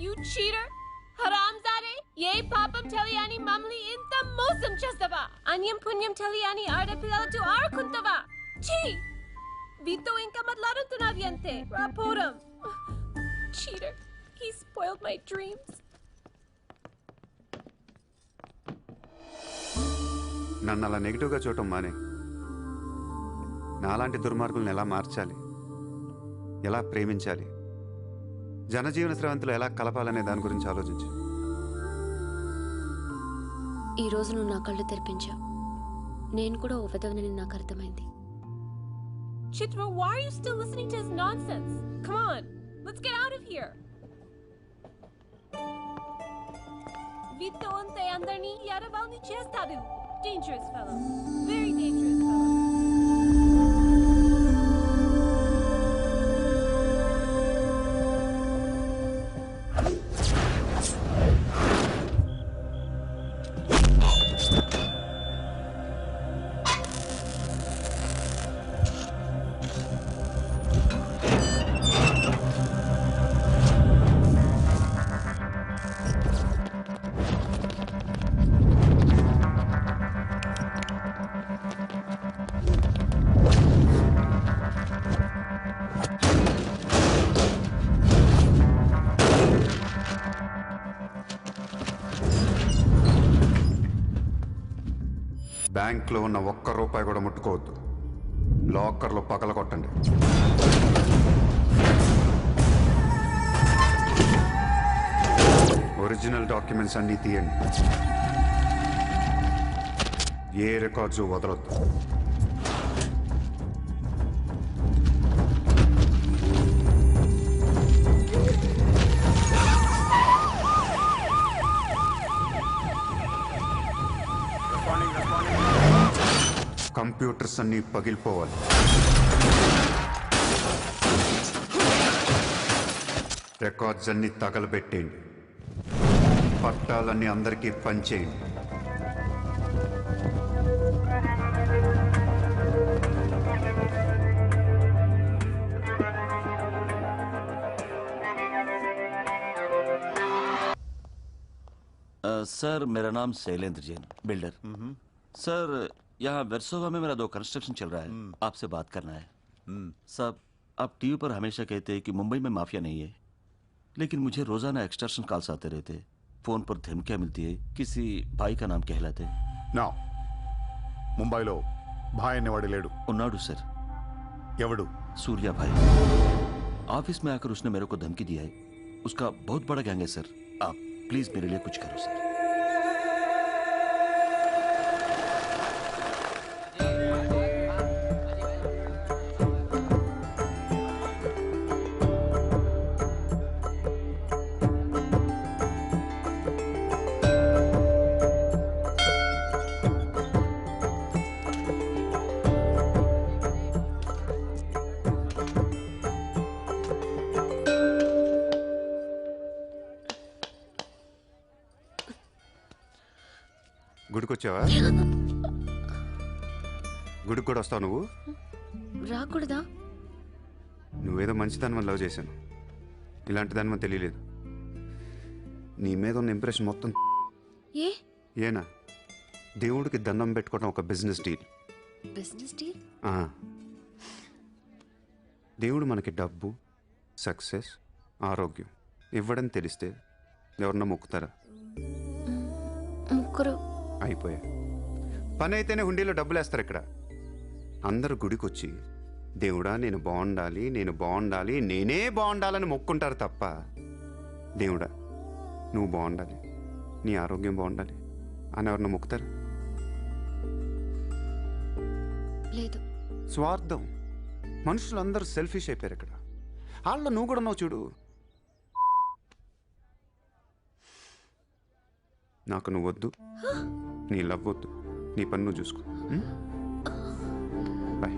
You cheater! హరాంజాదే! ఏ పాపం తెలియని మమ్మల్ని ఇంత మోసం చేస్తావా? అన్యం పుణ్యం తెలియని ఆడపిల్లలతో ఆడుకుంటావా? ఛీ! వీతో ఇంకా మాట్లాడుతున్నది అంతే. రాపోరం! Cheater! He spoiled my dreams. నన్ను అలా నెగిటివ్గా చూడటం మానే. నాలాంటి దుర్మార్గులను ఎలా మార్చాలి, ఎలా ప్రేమించాలి, జనజీవన స్రవంతులు ఎలా కలపాలనే దాని గురించి ఆలోచించు. ఈ రోజు నువ్వు నా కళ్ళు తెరిపించావు. నేను కూడా ఓ విధవనని నాకు అర్థమైంది. Chitra, why are you still listening to his nonsense? Come on, let's get out of here. Vito ante andarni yaravalni chestadu. Dangerous fellow. Very dangerous fellow. బ్యాంక్లో ఉన్న ₹1 కూడా ముట్టుకోవద్దు. లాకర్లో పగలగొట్టండి. ఒరిజినల్ డాక్యుమెంట్స్ అన్నీ తీయండి. ఏ రికార్డ్స్ వదలొద్దు. కంప్యూటర్స్ అన్నీ పగిలిపోవాలి. రికార్డ్స్ అన్నీ తగలబెట్టేయండి. పట్టాలన్నీ అందరికీ పంచేయండి. सर मेरा नाम शैलेंद्र जैन, बिल्डर। सर यहाँ वेरसोवा में मेरा 2 कंस्ट्रक्शन चल रहा है, आपसे बात करना है। साहब, आप टीवी पर हमेशा कहते हैं कि मुंबई में माफिया नहीं है, लेकिन मुझे रोजाना एक्सटॉर्शन कॉल्स आते रहते हैं। फोन पर धमकियां मिलती है, किसी भाई का नाम कहलाते हैं। నా ముంబైలో భాయ్ అనేవాడు లేడు. ఉన్నాడు सर। ఎవడు? सूर्या भाई। ऑफिस में आकर उसने मेरे को धमकी दिया है। उसका बहुत बड़ा गैंग है सर। आप प्लीज मेरे लिए कुछ करो सर। గుడికొచ్చావా? గుడికి కూడా వస్తావు నువ్వు? రాకూడదా? నువ్వేదో మంచిదాన్ని లవ్ చేశాను, ఇలాంటి దాని తెలియలేదు. నీ మీద ఉన్న ఇంప్రెషన్ మొత్తం ఏనా? దేవుడికి దండం పెట్టుకోవడం ఒక బిజినెస్ డీల్. Business deal? దేవుడు మనకి డబ్బు, సక్సెస్, ఆరోగ్యం ఇవ్వడం తెలిస్తే ఎవరన్నా మొక్కుతారా? ముగ్గురు. అయిపోయా. పని అయితేనే హుండీలో డబ్బులు వేస్తారు. ఇక్కడ అందరూ గుడికొచ్చి దేవుడా నేను బాగుండాలి, నేను బాగుండాలి, నేనే బాగుండాలని మొక్కుంటారు తప్ప దేవుడా నువ్వు బాగుండాలి, నీ ఆరోగ్యం బాగుండాలి అని ఎవరన్నా మొక్కుతారు? లేదు. స్వార్థం. మనుషులందరూ సెల్ఫిష్ అయిపోయారు ఇక్కడ. వాళ్ళ నువ్వు కూడా ఉన్నావు చూడు. నాకు నువ్వు వద్దు, నీ లవ్ వద్దు, నీ పని నువ్వు చూసుకో. బాయ్.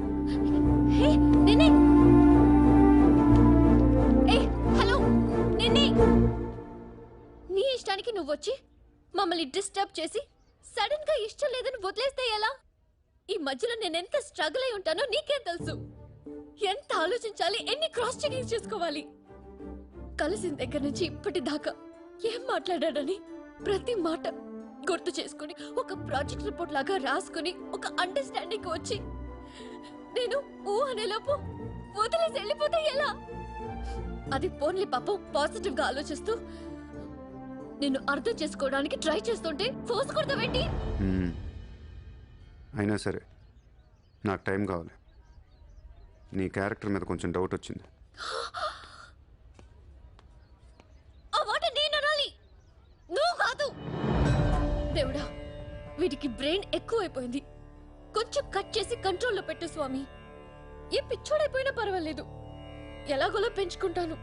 హలో నిన్ని, నీ ఇష్టానికి నువ్వు వచ్చి మమ్మల్ని డిస్టర్బ్ చేసి సడన్ గా ఇష్టం లేదని వదిలేస్తే ఎలా? ఈ మధ్యలో నేను ఎంత స్ట్రగుల్ అయి ఉంటానో నీకేం తెలుసు. ఎంత ఆలోచించాలి, ఎన్ని క్రాస్ చెకింగ్ చేసుకోవాలి. కలిసిన దగ్గర నుంచి ఇప్పటిదాకా ఏం మాట్లాడాడని ప్రతి మాట గుర్తు చేసుకుని ఒక ప్రాజెక్ట్ రిపోర్ట్ లాగా రాసుకుని ఒక అండర్స్టాండింగ్ వచ్చి నేను ఊ అనేలోపు వదిలేసి వెళ్ళిపోతే ఎలా? అది పోన్లీ పాపం పాజిటివ్ గా ఆలోచిస్తూ నేను అర్థం చేసుకోవడానికి ట్రై చేస్తుంటే ఫోర్స్ కొడతావేంటి? అయినా సరే నాకు టైం కావాలి. నీ క్యారెక్టర్ మీద కొంచెం డౌట్ వచ్చింది. ఆ మాట నేను అనాలి, నువ్వు కాదు. దేవుడా, వీటికి బ్రెయిన్ ఎక్కువైపోయింది. కొంచెం కట్ చేసి కంట్రోల్లో పెట్టు స్వామి. ఏ పిచ్చోడైపోయినా పర్వాలేదు, ఎలాగోలా పెంచుకుంటాను.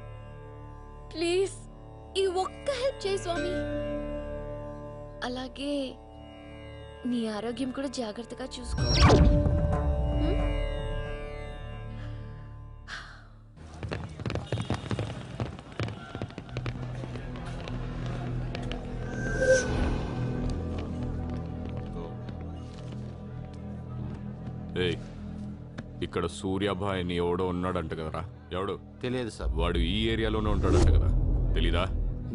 ప్లీజ్ ఈ ఒక్క హెల్ప్ చేయి స్వామి. అలాగే నీ ఆరోగ్యం కూడా జాగ్రత్తగా చూసుకో. ఇక్కడ సూర్యాభాయ్ అని ఎవడో ఉన్నాడంట కదరా? ఎవడు? తెలియదు సార్. వాడు ఈ ఏరియాలోనే ఉంటాడంట కదా, తెలీదా?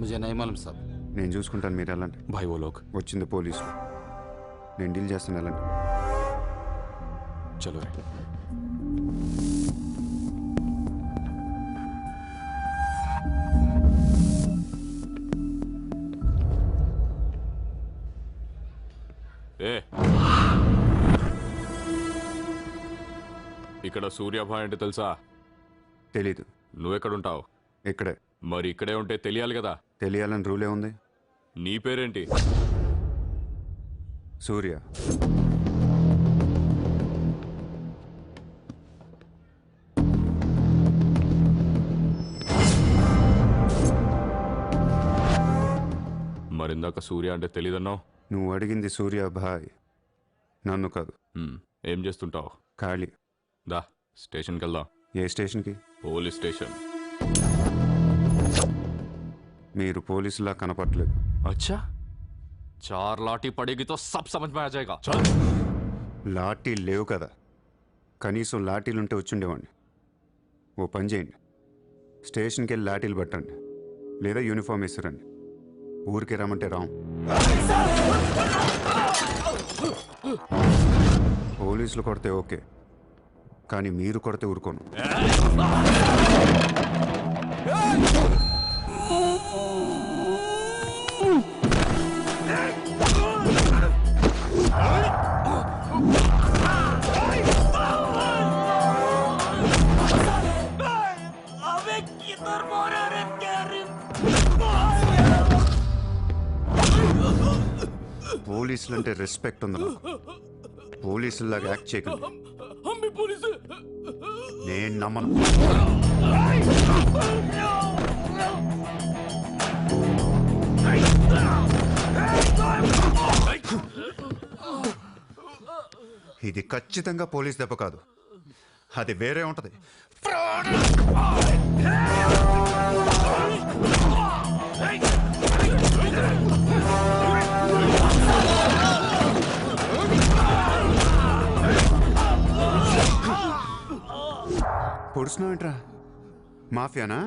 ముజే నహీ మాలూమ్ సార్. నేను చూసుకుంటాను, మీరు వెళ్ళండి. భాయ్ ఓ లోగ్ వచ్చింది పోలీసు, నేను డీల్ చేస్తాను, వెళ్ళండి. చలో రే. ఇక్కడ సూర్యాభాయ్ అంటే తెలుసా? తెలీదు. నువ్వెక్కడుంటావు? ఇక్కడే. మరి ఇక్కడే ఉంటే తెలియాలి కదా. తెలియాలని రూలే ఉంది. నీ పేరేంటి? సూర్య. మరిందాక సూర్య అంటే తెలీదన్నావు. నువ్వు అడిగింది సూర్యాభాయ్, నన్ను కాదు. ఏం చేస్తుంటావు? ఖాళీ. దా స్టేషన్కి వెళ్దాం. ఏ స్టేషన్కి? Police station. మీరు పోలీసులా కనపట్లేదు. అచ్చా, చార్ లాఠీ పడేగి తో సబ్ సమజ్ మే ఆ జాయేగా. లాఠీ లేవు కదా, కనీసం లాఠీలుంటే వచ్చుండేవాడిని. ఓ పని చేయండి, స్టేషన్కి వెళ్ళి లాఠీలు పట్టండి, లేదా యూనిఫామ్ వేసిరండి. ఊరికి రమ్మంటే రాం. పోలీసులు కొడితే ఓకే, కానీ మీరు కొడితే ఊరుకోను. పోలీసులంటే రెస్పెక్ట్ ఉంది నాకు. పోలీసులాగా యాక్ట్ చేయకండి. నేను నమ్మను. ఇది ఖచ్చితంగా పోలీస్ దెబ్బ కాదు, అది వేరే ఉంటది. పొడుస్తున్నావు ఏంట్రా? మాఫియానా?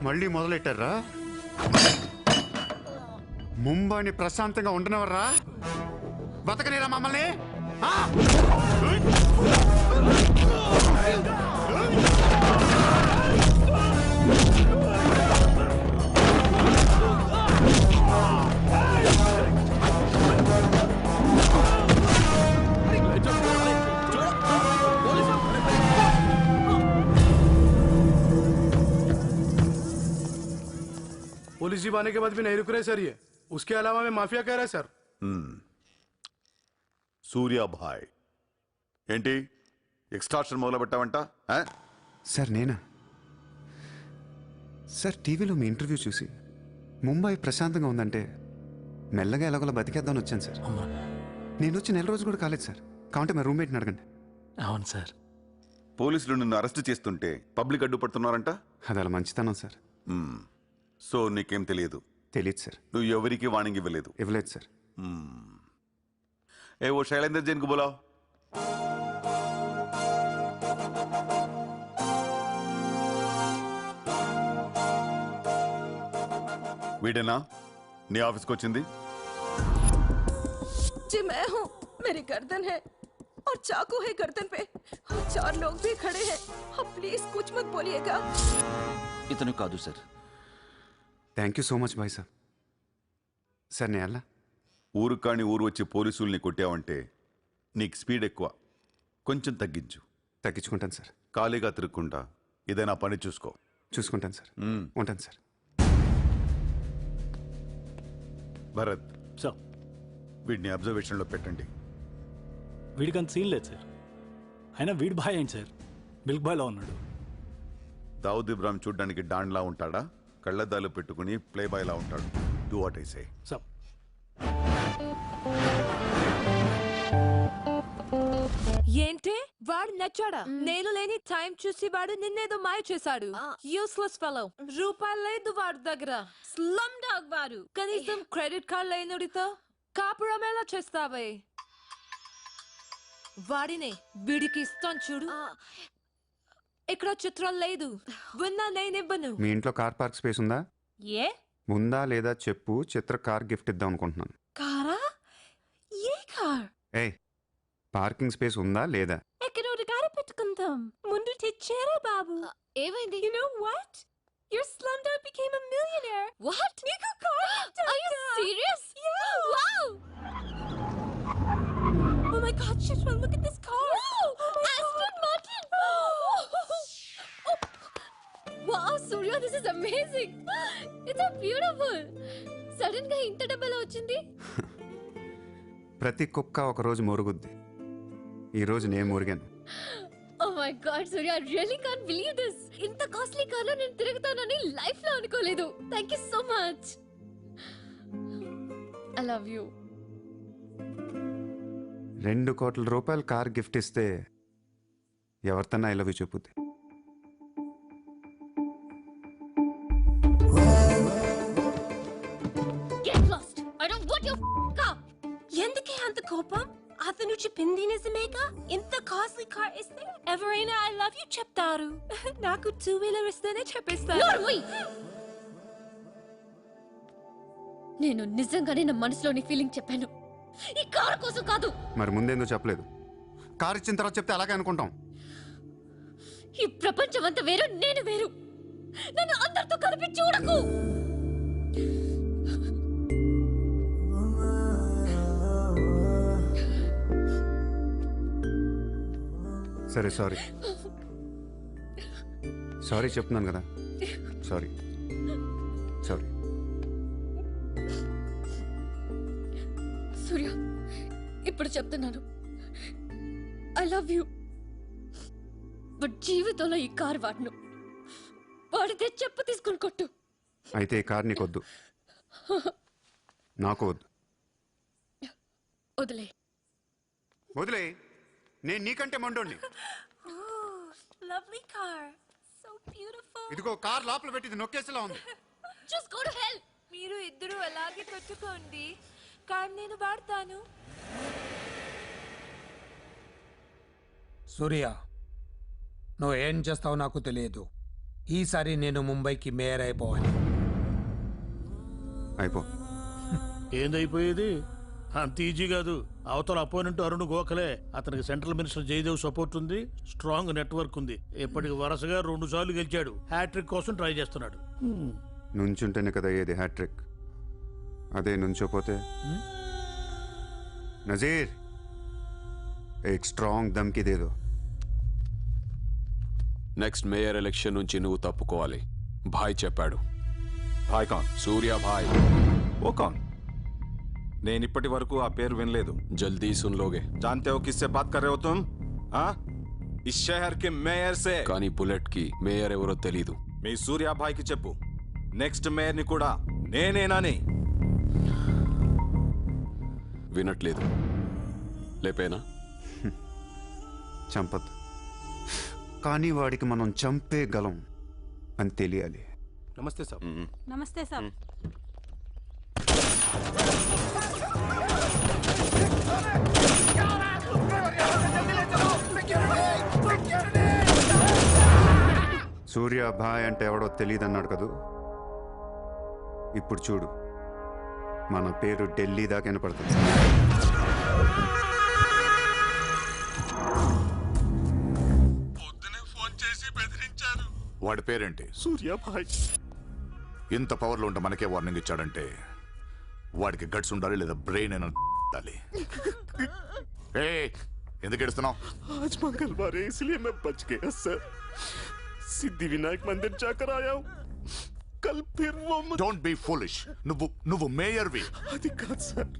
మళ్ళీ మొదలెట్టారా? ముంబైని ప్రశాంతంగా ఉండనవర్రా? బతకనేరా మమ్మల్ని? पुलिस जीप आने के बाद भी नहीं रुक रहे सर ये। उसके अलावा मैं माफिया कह रहा है सर। సూర్యాభాయ్ ఏంటి ఎక్స్ట్రాక్షన్ మొదలు పెట్టావంట? సార్ నేనా? సార్ టీవీలో మీ ఇంటర్వ్యూ చూసి ముంబై ప్రశాంతంగా ఉందంటే మెల్లగా ఎలాగోలా బతికేద్దామని వచ్చాను సార్. నేను వచ్చి 1 రోజు కూడా కాలేదు సార్. కావంటే మా రూమ్మేట్ని అడగండి. అవును సార్. పోలీసులు నిన్ను అరెస్ట్ చేస్తుంటే పబ్లిక్ అడ్డుపడుతున్నారంట. అది అలా మంచితనం సార్. సో నీకేం తెలియదు? తెలియదు సార్. నువ్వు ఎవరికి వార్నింగ్ ఇవ్వలేదు? ఇవ్వలేదు సార్. ఏ ఓ శైలేందర్ జైన్ కు బులావ్. వీడేనా నీ ఆఫీస్కి వచ్చింది? जी मैं हूँ। मेरी गर्दन है और चाकू है गर्दन पे और 4 लोग भी खड़े हैं। अब प्लीज कुछ मत बोलिएगा। ఇతను కాదు sir. Thank you so much bye sir. Sir నేను ఎలా? ఊరు కాని ఊరు వచ్చి పోలీసుల్ని కొట్టావంటే నీకు స్పీడ్ ఎక్కువ. కొంచెం తగ్గించు. తగ్గించుకుంటాను సార్. ఖాళీగా తిరుక్కుంటా ఏదైనా పని చూసుకో. చూసుకుంటాను సార్. ఉంటాను సార్. భరత్ సార్, వీడిని అబ్జర్వేషన్లో పెట్టండి. వీడికి అంత సీన్ లేదు సార్. అయినా వీడి బాయ్ ఏంటి సార్, మిల్క్ బాయ్లా ఉన్నాడు. దావుద్ ఇబ్రాహిం చూడ్డానికి డాన్లా ఉంటాడా? కళ్ళద్దాలు పెట్టుకుని ప్లే బాయ్లా ఉంటాడు. Do what I say. Sir ఏంటి వాడు నచ్చాడా? నేను లేని టైం చూసి వాడు నిన్నేదో మాయ చేశాడు. Useless fellow. రూపాయలు లేదు వాడి దగ్గర. స్లమ్ డాగ్ వాడు. కనీసం క్రెడిట్ కార్డ్ లేనుడితో కాపురం ఎలా చేస్తావే? వాడినే వీడికి ఇస్తాను చూడు. ఇక్కడ చిత్రం లేదు. విన్నా నేనివ్వను. మీ ఇంట్లో కార్ పార్క్ స్పేస్ ఉందా? ఏ ఉందా లేదా చెప్పు. చిత్ర కార్ గిఫ్ట్ ఇద్దాం అనుకుంటున్నాను. కారా? ఏ కార్? ఏయ్, పార్కింగ్ స్పేస్ ఉందా లేదా? ఎక్కడ గారి పెట్టుకుందాం. ముందు తెచ్చారా బాబు? ఏమైంది? You know what? Your slumdog became a millionaire. What? నీకు car Are you serious? Yeah. Wow! Oh my God, Shishma, look at this car. Aston Martin! Wow, Surya, this is amazing. It's so beautiful. Sudden గా ఇంత డబ్బులు వచ్చింది. ప్రతి కుక్క ఒక రోజు మురుగుద్ది. ఈ రోజు నేను మురిగాను. Oh my God, Surya, I really can't believe this. ఇంత కాస్ట్లీ కార్లో నేను తిరుగుతానని లైఫ్ లో అనుకోలేదు. Thank you so much. I love you. 2 కోట్ల రూపాయలు కార్ గిఫ్ట్ ఇస్తే ఎవరితోన్నా ఐ లవ్ యూ చెప్పుద్ది. Get lost. I don't want your car. ఎందుకే అంత కోపం? అతను చెప్పింది నిజమేగా? ఇంత కాస్ట్లీ కార్ ఇస్తే ఎవరైనా ఐ లవ్ యూ చెప్తారు. నాకు 2-wheeler ఇస్తేనే చెప్పేస్తాను. నేను నిజంగానే నా మనసులోని ఫీలింగ్ చెప్పాను. ఈ కార్ కోసం కాదు. మరి ముందేందుకు చెప్పలేదు? కార్ ఇచ్చిన తర్వాత చెప్తే అలాగే అనుకుంటాం. ఈ ప్రపంచం అంతా వేరు, నేను వేరు. నన్ను అందరితో కలిపి చూడకు. సరే సారీ. సారీ చెప్తున్నాను కదా. Sorry sorry. సూర్య, ఇప్పుడు చెప్తున్నాను, ఐ లవ్ యూ. బట్ జీవితంలో ఈ కార్ వాడను. వాడితే చెప్పు తీసుకుని కొట్టు. అయితే ఈ కార్ నీకొద్దు, నాకు వద్దు. వదిలే. వదిలే. నేను నీకంటే మండోండి. Lovely car. So beautiful. ఇదిగో కార్ లోపల పెట్టింది నొక్కేసేలా ఉంది. Just go to hell. మీరు ఇద్దరు అలాగే కొట్టుకోండి. కార్ నేను వాడతాను. సూర్య, నువ్వు ఏం చేస్తావో నాకు తెలియదు. ఈసారి నేను ముంబైకి మేయర్ అయిపోవాలి. అయిపో. ఏందైపోయేది? అంత ఈజీ కాదు. అవతల అపోనెంట్ అరుణ్ గోఖలే. అతనికి సెంట్రల్ మినిస్టర్ జయదేవ్ సపోర్ట్ ఉంది, స్ట్రాంగ్ నెట్వర్క్ ఉంది. ఇప్పటికి వరుసగా 2 సార్లు గెలిచాడు. హ్యాట్రిక్ కోసం ట్రై చేస్తున్నాడు. నుంచుంటేనే కదా ఏది హ్యాట్రిక్. అదే నుంచోపోతే నజీర్ एक स्ट्रांग धमकी दे दो. నెక్స్ట్ మేయర్ ఎలక్షన్ నుంచి నువ్వు తప్పుకోవాలి. భాయ్ చెప్పాడు. భాయ్ కౌన్? సూర్య భాయ్. वो कौन? నేను ఇప్పటి వరకు ఆ పేరు వినలేదు. जल्दी सुन लोगे. जानते हो किससे बात कर रहे हो तुम? हाँ? इस शहर के మేయర్ से. కానీ బుల్లెట్ కి మేయర్ ఎవరో తెలీదు. మీ సూర్య భాయ్కి చెప్పు, నెక్స్ట్ మేయర్ ని కూడా నేనేనని. వినట్లేదు. లేపేనా? చంపద్దు, కానీ వాడికి మనం చంపేయగలం అని తెలియాలి. నమస్తే సార్. నమస్తే సార్. సూర్య భాయ్ అంటే ఎవడో తెలియదు అన్నాడు కదూ. ఇప్పుడు చూడు, మన పేరు ఢిల్లీ దాకా వినపడుతుంది. వాడి పేరేంటి? సూర్య భాయ్. ఇంత పవర్లో ఉంటే మనకే వార్నింగ్ ఇచ్చాడంటే వాడికి గట్స్ ఉండాలి, లేదా బ్రెయిన్ అయినా ఉండాలి. ఎందుకు ఏడుస్తున్నావు? आज मंगलवार है इसलिए मैं बच गया सर. सिद्धि विनायक मंदिर जाकर आया हूँ. कल फिर वो डोंट बी फूलिश. నువ్వు మేయర్వి. అది కాదు సార్,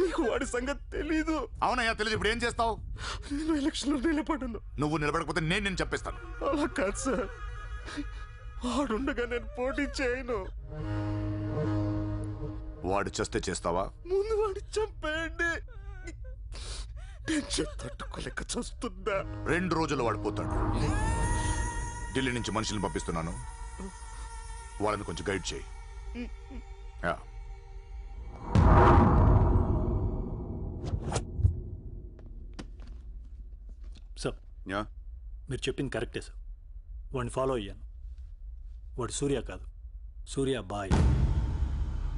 మీకు వాడి సంగతి తెలీదు. అవునయ్యా తెలీదు. ఇప్పుడు ఏం చేస్తావు? నేను ఎలక్షన్ లో నిలబడను. నువ్వు నిలబడకపోతే నేను చెప్పేస్తాను. అలా కాదు సార్, వాడుండగా నేను పోటీ చేయను. వాడు చేస్తే చేస్తావా? ముందు వాడి చంపేయండి. టెన్షన్ తట్టుకోలేక చూస్తుందా. 2 రోజుల్లో వాడు పోతాడు. ఢిల్లీ నుంచి మనుషులను పంపిస్తున్నాను, వాళ్ళని కొంచెం గైడ్ చేయి. సార్, మీరు చెప్పింది కరెక్టే సార్. వాడిని ఫాలో అయ్యాను. వాడు సూర్య కాదు, Surya bhai.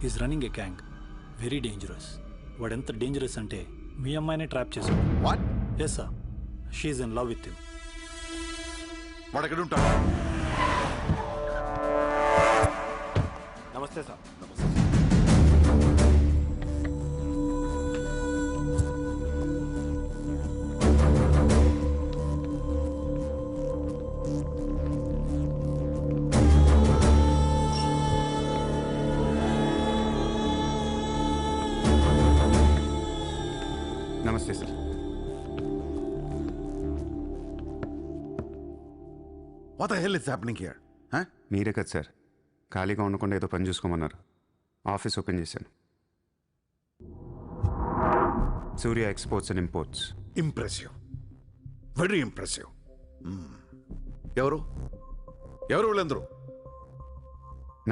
Is running a gang, very dangerous. వాడు ఎంత డేంజరస్ అంటే మీ అమ్మాయినే ట్రాప్ చేశాడు. What? Yes sir, she's in love with him. వాడు ఎక్కడ ఉంటాడు? నమస్తే సార్. నమస్తే sir. What the hell is happening here? మీరే కదా సార్ ఖాళీగా ఉండకుండా ఏదో పని చూసుకోమన్నారు. ఆఫీస్ ఓపెన్ చేశాను. Surya exports and imports. Impressive, very impressive. ఎవరు వీళ్ళందరూ?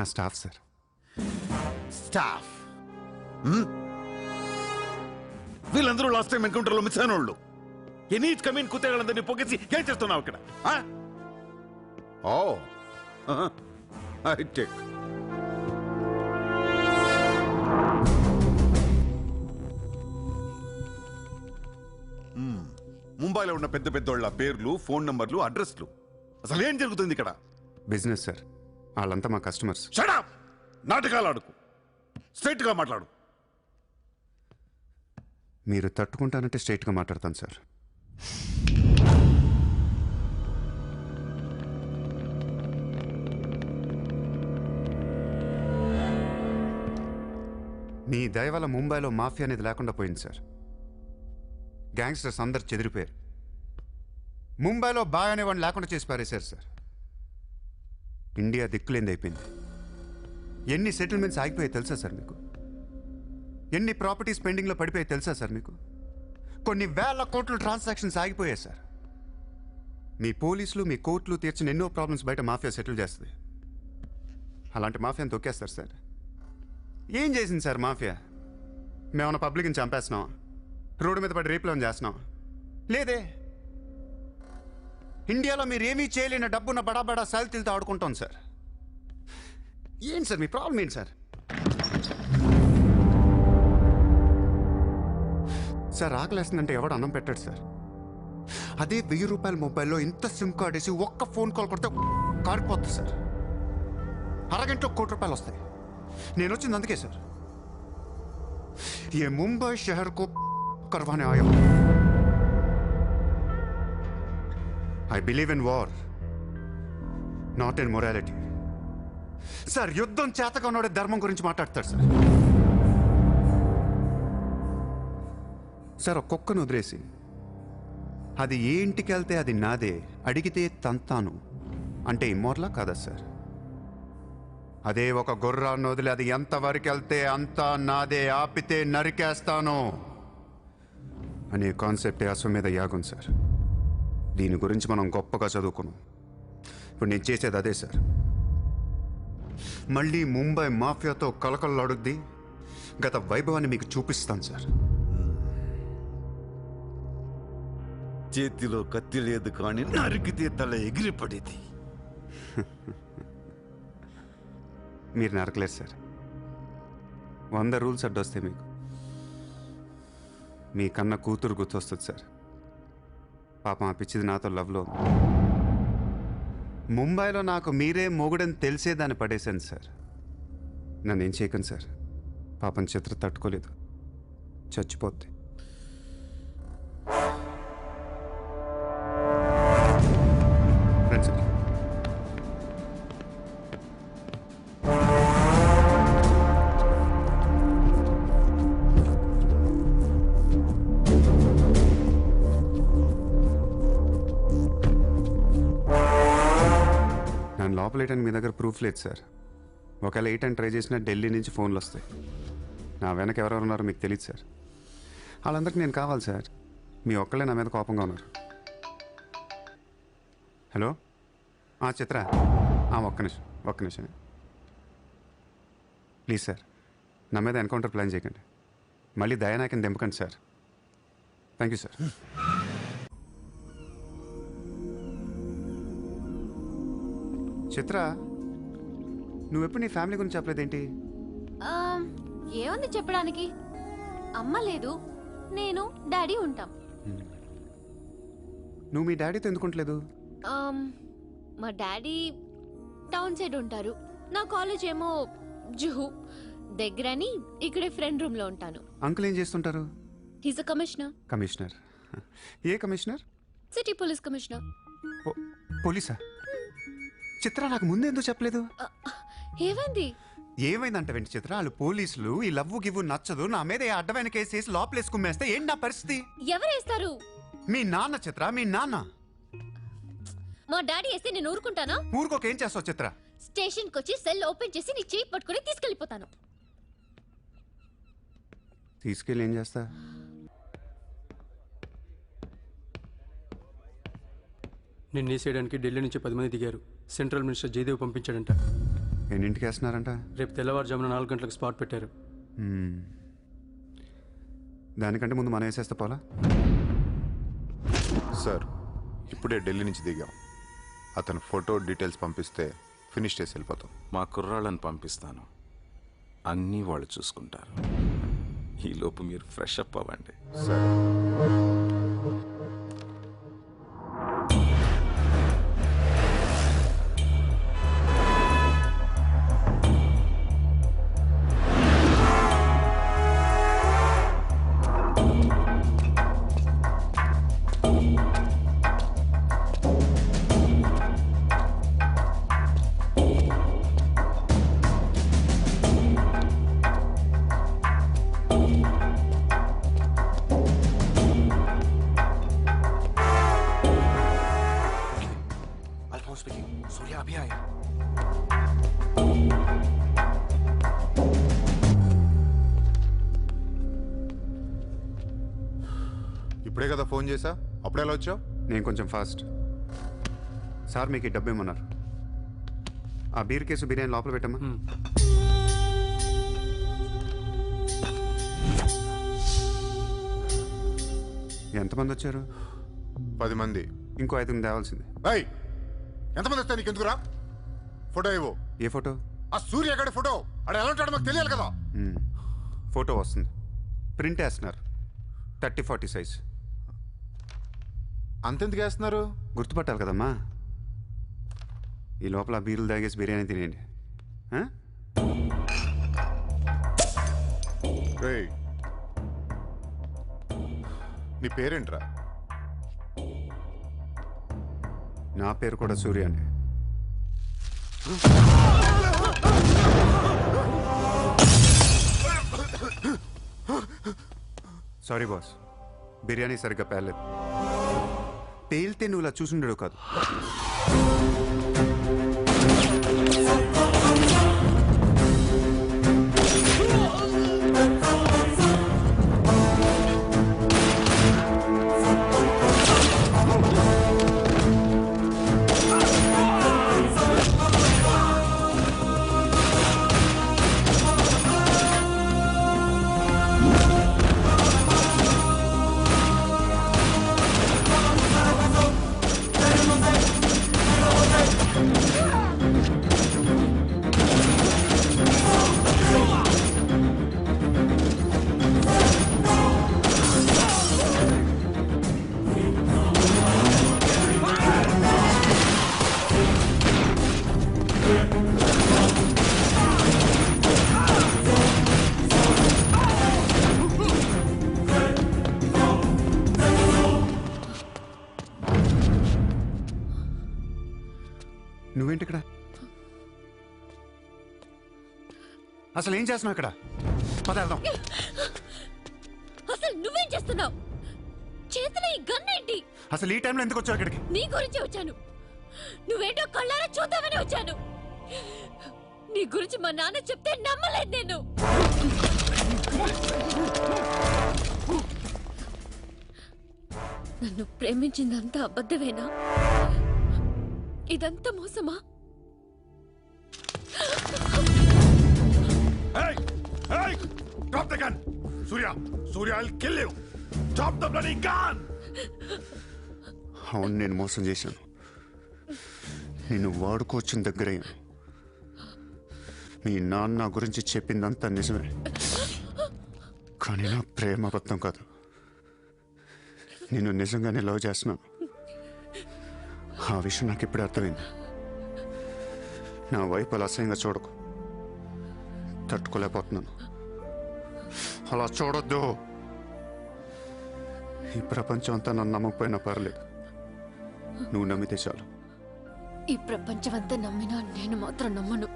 నా స్టాఫ్ సార్. స్టాఫ్? వీళ్ళందరూ లాస్ట్ టైం ఎన్కౌంటర్లో మిస్ అయిన వాళ్ళు. ఎనీ కమీన్ కుత్తేగాళ్ళందరినీ పొగేసి ఏం చేస్తున్నావు ఇక్కడ? ముంబైలో ఉన్న పెద్ద పెద్దోళ్ళ పేర్లు, ఫోన్ నంబర్లు, అడ్రస్లు. అసలు ఏం జరుగుతుంది ఇక్కడ? బిజినెస్ సార్, వాళ్ళంతా మా కస్టమర్స్. Shut up! నాటకాలు ఆడుకు, స్ట్రైట్ గా మాట్లాడు. మీరు తట్టుకుంటానంటే స్ట్రైట్గా మాట్లాడతాను సార్. మీ దయ వల్ల ముంబైలో మాఫియా అనేది లేకుండా పోయింది సార్. గ్యాంగ్స్టర్స్ అందరు చెదిరిపోయారు. ముంబైలో బాయ్ అనేవాడిని లేకుండా చేసి పారేశారు సార్. ఇండియా దిక్కులేంది అయిపోయింది. ఎన్ని సెటిల్మెంట్స్ ఆగిపోయాయి తెలుసా సార్ మీకు? ఎన్ని ప్రాపర్టీస్ పెండింగ్లో పడిపోయాయి తెలుసా సార్ మీకు? కొన్ని వేల కోట్ల ట్రాన్సాక్షన్స్ ఆగిపోయాయి సార్. మీ పోలీసులు, మీ కోర్టులు తీర్చిన ఎన్నో ప్రాబ్లమ్స్ బయట మాఫియా సెటిల్ చేస్తుంది. అలాంటి మాఫియాని తొక్కేస్తారు సార్. ఏం చేసింది సార్ మాఫియా? మేమన్నా పబ్లిక్ని చంపేస్తున్నాం, రోడ్డు మీద పడి రేపులను చేస్తున్నాం? లేదే. ఇండియాలో మీరు ఏమీ చేయలేని డబ్బున్న బడా బడా సాల్తీలతో ఆడుకుంటాం సార్. ఏంటి సార్ మీ ప్రాబ్లం ఏంటి సార్? సార్ ఆకలేస్తుందంటే ఎవడు అన్నం పెట్టాడు సార్. అదే 1000 రూపాయల మొబైల్లో ఇంత సిమ్ కార్డ్ వేసి ఒక్క ఫోన్ కాల్ కొడితే కారిపోతుంది సార్. అరగంటలో 1 కోటి రూపాయలు వస్తాయి. నేను వచ్చింది అందుకే సార్. ये मुंबई शहर को करवाने आया हूं. I believe in war, not in morality. Sir యుద్ధం చేతగా ఉన్నవాడే ధర్మం గురించి మాట్లాడతాడు సార్. సార్ ఒక కుక్కను వదిలేసి అది ఏ ఇంటికి వెళ్తే అది నాదే, అడిగితే తంతాను అంటే ఇమ్మోర్లా కాదా సార్? అదే ఒక గుర్రాన్ని వదిలి అది ఎంతవరకు వెళ్తే అంతా నాదే, ఆపితే నరికేస్తాను అనే కాన్సెప్టే అశ్వమేధ యాగం సార్. దీని గురించి మనం గొప్పగా చదువుకున్నాం. ఇప్పుడు నేను చేసేది అదే సార్. మళ్ళీ ముంబై మాఫియాతో కలకలలాడుద్ది గత వైభవాన్ని మీకు చూపిస్తాను సార్. చేతిలో కత్తి లేదు కానీ నరికితే తల ఎగిరిపడేది. మీరు నరకలేదు సార్. 100 రూల్స్ అడ్డొస్తాయి మీకు. మీ కన్న కూతురు గుర్తొస్తుంది సార్. పాపం ఆ పిచ్చిది నాతో లవ్లో ఉంది. ముంబైలో నాకు మీరే మొగుడని తెలిసేదాన్ని పడేశాను సార్. నన్ను ఏం చేయకండి సార్. పాపం చిత్ర తట్టుకోలేదు, చచ్చిపోద్ది. ప్రిన్సిపల్ లోపల వేయడానికి మీ దగ్గర ప్రూఫ్ లేదు సార్. ఒకవేళ 8 అని ట్రై చేసినా ఢిల్లీ నుంచి ఫోన్లు వస్తాయి. నా వెనక ఎవరెవరు ఉన్నారో మీకు తెలియదు సార్. వాళ్ళందరికీ నేను కావాలి సార్. మీ ఒక్కళ్ళే నా మీద కోపంగా ఉన్నారు. హలో చిత్ర, ఒక్క నిమిషం ప్లీజ్ సార్. నా మీద ఎన్కౌంటర్ ప్లాన్ చేయకండి. మళ్ళీ దయానాయకని దింపకండి sir. Thank you sir. Chitra, నువ్వెప్పుడు నీ ఫ్యామిలీ గురించి చెప్పలేదేంటి? ఏముంది చెప్పడానికి? అమ్మ లేదు, నేను డాడీ ఉంటాం. నువ్వు మీ డాడీతో ఎందుకుంటలేదు? మా డాడీ టౌన్ సైడ్ ఉంటారు. నా కాలేజ్ ఏమో జుహు దగ్గరని ఇక్కడే ఫ్రెండ్ రూమ్ లో ఉంటాను. అంకుల్ ఏం చేస్తుంటారు? He's a commissioner. కమిషనర్? ఏ కమిషనర్? City police commissioner. పోలీసా? చిత్ర, నాకు ముందే ఎందుకు చెప్పలేదు? ఏమైంది? ఏమైందంట వెంటి చిత్ర? వాళ్ళు పోలీసులు ఈ లవ్వు గివ్వు నచ్చదు, నా మీద అడ్డమైన కేసు వేసి లోపలేసి కుమ్మేస్తే ఏంటి నా పరిస్థితి? ఎవరేస్తారు? మీ నాన్న చిత్ర, మీ నాన్న. మా డాడీ వేస్తే నేను ఊరుకుంటానా? ఊరుకోక ఏం చేస్తావు చిత్ర? స్టేషన్కి వచ్చి సెల్ ఓపెన్ చేసి నీ చేయి పట్టుకుని తీసుకెళ్ళిపోతాను. తీసుకెళ్ళి ఏం చేస్తా? నిన్ను వేసేయడానికి ఢిల్లీ నుంచి 10 మంది దిగారు. సెంట్రల్ మినిస్టర్ జయదేవ్ పంపించాడంట. ఎన్నింటికి వేస్తున్నారంట? రేపు తెల్లవారుజామున 4 గంటలకు స్పాట్ పెట్టారు. దానికంటే ముందు మనం వేసేస్తే పోలా? సార్, ఇప్పుడే ఢిల్లీ నుంచి దిగాం. అతను ఫోటో డీటెయిల్స్ పంపిస్తే ఫినిష్ చేసి వెళ్ళిపోతాం. మా కుర్రాళ్ళని పంపిస్తాను, అన్నీ వాళ్ళు చూసుకుంటారు. ఈలోపు మీరు ఫ్రెష్ అప్ అవ్వండి. సరే. ఇప్పుడే కదా ఫోన్ చేసా, అప్పుడే ఎలా వచ్చావు? నేను కొంచెం ఫాస్ట్. సార్ మీకు ఈ డబ్బు ఏమన్నారు? ఆ బీర్ కేసు బిర్యానీ లోపల పెట్టమ్మా. ఎంతమంది వచ్చారు? 10 మంది. ఇంకో 5 తేవాల్సింది. ఎంతమంది వస్తాయి నీకు ఎందుకురా? ఫోటో ఇవ్వు. ఏ ఫోటో? ఆ సూర్యగాడి ఫోటో. అక్కడ ఎలా ఉంటాడో మాకు తెలియాలి కదా. ఫోటో వస్తుంది, ప్రింట్ వేస్తున్నారు. 30-40 సైజ్. అంతెందుకు వేస్తున్నారు? గుర్తుపట్టాలి కదమ్మా. ఈ లోపల బీరులు తాగేసి బిర్యానీ తినేయండి. నీ పేరేంట్రా? నా పేరు కూడా సూర్య అండి. సారీ బాస్, బిర్యానీ సరిగ్గా పేర్లేదు. పేలితే నువ్వు ఇలా చూసుండడు కాదు. నువ్వేంటి ఇక్కడ? అసలు ఏం చేస్తున్నావు ఇక్కడ? పదార్థం. అసలు నువ్వేం చేస్తున్నావు? చేతిలో ఈ గన్ ఏంటి? అసలు ఈ టైంలో ఎందుకు వచ్చావు ఇక్కడికి? నీ గురించి వచ్చాను. నువ్వేంటో కళ్ళారా చూద్దామని వచ్చాను. నీ గురించి మా నాన్న చెప్తే నమ్మలేదు నేను. నన్ను ప్రేమించిందంతా అబద్ధమేనా? ఇదంతా మోసమా? Drop the gun! Surya! Surya, I'll kill you! Drop the bloody gun! అవును, నేను మోసం చేశాను. నేను వాడుకోవచ్చిన దగ్గరయ్యాను. మీ నాన్న గురించి చెప్పిందంతా నిజమే, కానీ నా ప్రేమ అబద్ధం కాదు. నేను నిజంగానే లవ్ చేస్తున్నాను. ఆ విషయం నాకు ఇప్పుడే అర్థమైంది. నా వైపు అలా అసహ్యంగా చూడకు, తట్టుకోలేకపోతున్నాను. అలా చూడొద్దు. ఈ ప్రపంచం అంతా నన్ను నమ్మకపోయినా పర్లేదు, నువ్వు నమ్మితే చాలు. ఈ ప్రపంచమంతా నమ్మినా నేను మాత్రం నమ్మను.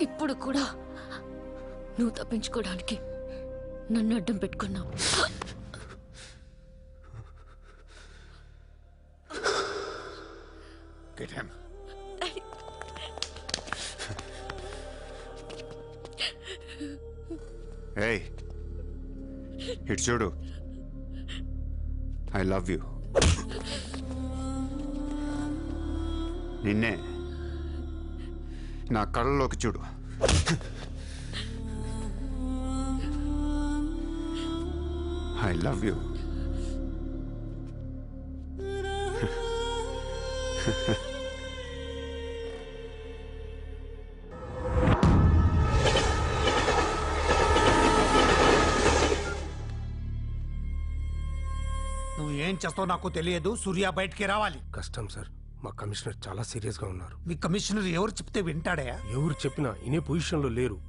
ఇప్పుడు కూడా నువ్వు తప్పించుకోవడానికి నన్ను అడ్డం పెట్టుకున్నావు. Get him. Hey, ఇటు చూడు. I love you. నిన్నే నా కళ్ళలోకి చూడు. I love you. నువ్వు ఏం చేస్తావు నాకు తెలియదు. సూర్య బయటికి రావాలి. కష్టం సార్, మా కమిషనర్ చాలా సీరియస్ గా ఉన్నారు. మీ కమిషనర్ ఎవరు చెప్తే వింటాడా? ఎవరు చెప్పినా ఇనే పొజిషన్ లో లేరు.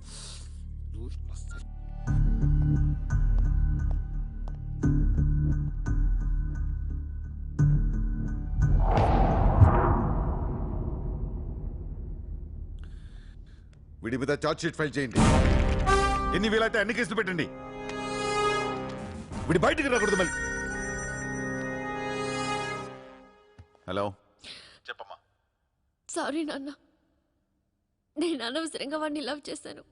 వీడి మీద చార్జ్ షీట్ ఫైల్ చేయండి. ఎన్ని వీలైతే అన్ని కేసులు పెట్టండి. వీడి బయటికి రాకూడదు మళ్ళీ. హలో, చెప్పమ్మా. సారీ నాన్న, నేను అనవసరంగా వాడిని లవ్ చేశాను.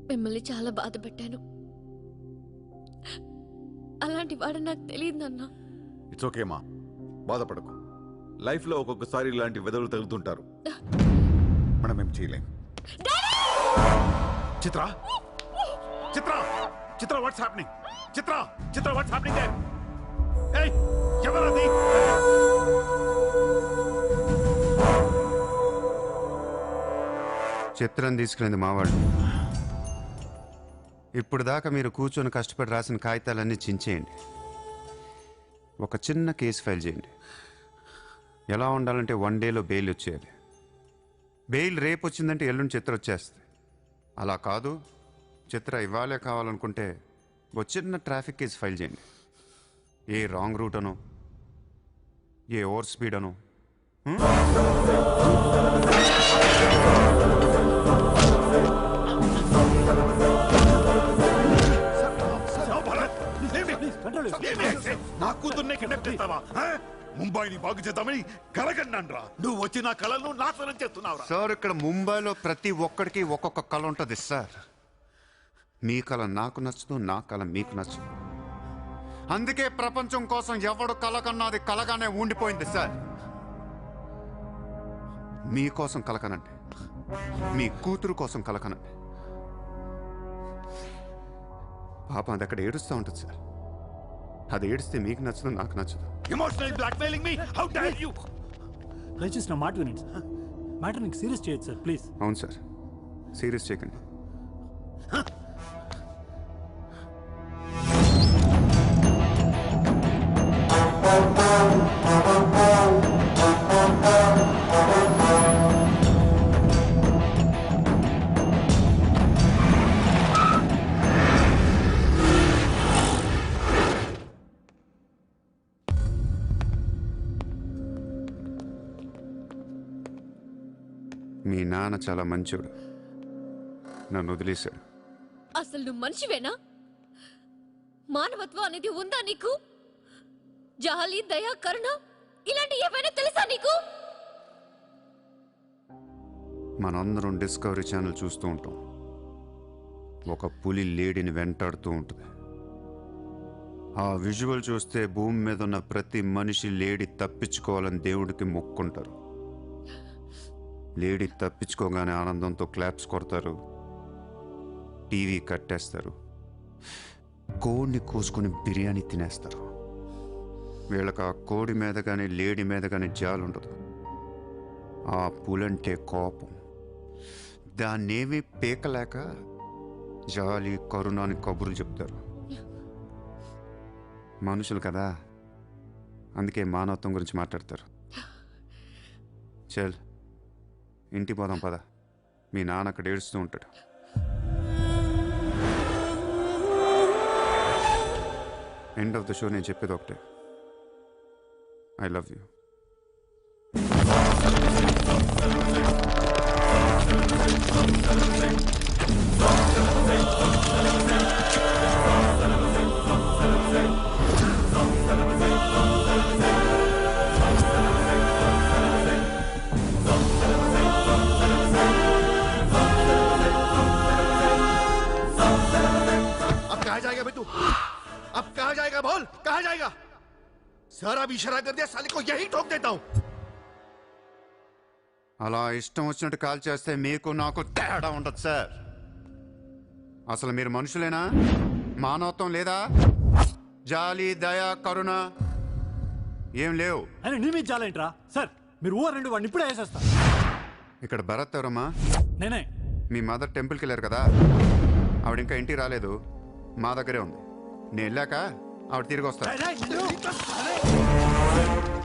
మిమ్మల్ని చాలా బాధ పెట్టాను. అలాంటి వాడు నాకు తెలియదు నాన్న. ఇట్స్ ఓకే అమ్మా, బాధపడకు. లైఫ్లో ఒక్కొక్కసారి ఇలాంటి వెదవులు తగులుతుంటారు, మనం ఏం చేయలేం. Chitra, Chitra, Chitra, what's happening? Chitra, Chitra, what's happening there? ఏయ్, ఎవరది? చిత్రం తీసుకునేది మావాళ్ళు. ఇప్పుడు దాకా మీరు కూర్చొని కష్టపడి రాసిన కాగితాలన్నీ చించేయండి. ఒక చిన్న కేసు ఫైల్ చేయండి. ఎలా ఉండాలంటే 1 డేలో బెయిల్ వచ్చేయాలి. బెయిల్ రేపు వచ్చిందంటే ఎల్లుండి చిత్ర వచ్చేస్తుంది. అలా కాదు, చిత్ర ఇవ్వాలే కావాలనుకుంటే ఒక చిన్న ట్రాఫిక్ కేసు ఫైల్ చేయండి. ఏ రాంగ్ రూట్ అనో, ఏ ఓవర్ స్పీడ్ అనో. చేస్తావా ముంబైని బాగు చేద్దామని కలగన్నాన్రా నువ్వు వచ్చి నా కళలను నాశనం చేస్తున్నావురా సార్ ఇక్కడ ముంబైలో ప్రతి ఒక్కడికి ఒక్కొక్క కళ ఉంటుంది సార్. మీ కళ నాకు నచ్చదు, నా కళ మీకు నచ్చదు. అందుకే ప్రపంచం కోసం ఎవడు కళ కన్నది కలగానే ఉండిపోయింది సార్. మీకోసం కలకనండి, మీ కూతురు కోసం కలకనండి. పాపం అది అక్కడ ఏడుస్తూ ఉంటుంది సార్. అది ఏడిస్తే మీకు నచ్చదు, నాకు నచ్చదు. Emotional blackmailing me how dare you దయచేసి నా మాట వినండి సార్. మ్యాటర్ నీకు సీరియస్ చేయొచ్చు సార్, ప్లీజ్. అవును సార్, సీరియస్ చేయకండి. మీ నాన్న చాలా మంచోడు, నన్ను వదిలేశాడు. అసలు నువ్వు మనిషివేనా? మానవత్వం అనేది ఉందా నీకు? జాలి, దయ, కరుణ ఇలాంటి ఏమైనా తెలుసా నీకు? మనందరం డిస్కవరీ ఛానల్ చూస్తూ ఉంటాం. ఒక పులి లేడీని వెంటాడుతూ ఉంటుంది. ఆ విజువల్ చూస్తే భూమి మీద ఉన్న ప్రతి మనిషి లేడీ తప్పించుకోవాలని దేవుడికి మొక్కుంటారు. లేడీ తప్పించుకోగానే ఆనందంతో క్లాప్స్ కొడతారు, టీవీ కట్టేస్తారు, కోడిని కోసుకుని బిర్యానీ తినేస్తారు. వీళ్ళకి ఆ కోడి మీద కానీ లేడీ మీద కానీ జాలి ఉండదు. ఆ పులంటే కోపం. దాన్నేమీ పీకలేక జాలి, కరుణ అని కబుర్లు చెప్తారు. మనుషులు కదా, అందుకే మానవత్వం గురించి మాట్లాడతారు. చల్ ఇంటికి పోదాం పద. మీ నాన్న అక్కడ ఏడుస్తూ ఉంటాడు. ఎండ్ ఆఫ్ ద షో నేను చెప్పేది ఒకటే, ఐ లవ్ యూ. अब कहाँ जाएगा बोल, कहाँ जाएगा? सारा भी इशारा कर दिया, साले को यही ठोक देता हूँ. అలా ఇష్టం వచ్చినట్టు కాల్ చేస్తే మీకు నాకు తేడా ఉండదు సార్. అసలు మీరు మనుషులేనా? మానవత్వం లేదా? జాలి, దయ, కరుణ ఏం లేవు. అని నీ మీద జాలేంట్రా సార్? మీరు ఊరండి వాడిని ఇప్పుడే వేసేస్తా. ఇక్కడ భరత్ ఎవరమ్మా? నేనే. మీ మదర్ టెంపుల్కి వెళ్ళారు కదా, ఆవిడ ఇంకా ఇంటికి రాలేదు, మా దగ్గరే ఉంది. నేను వెళ్ళాక ఆవిడ తిరిగి వస్తా.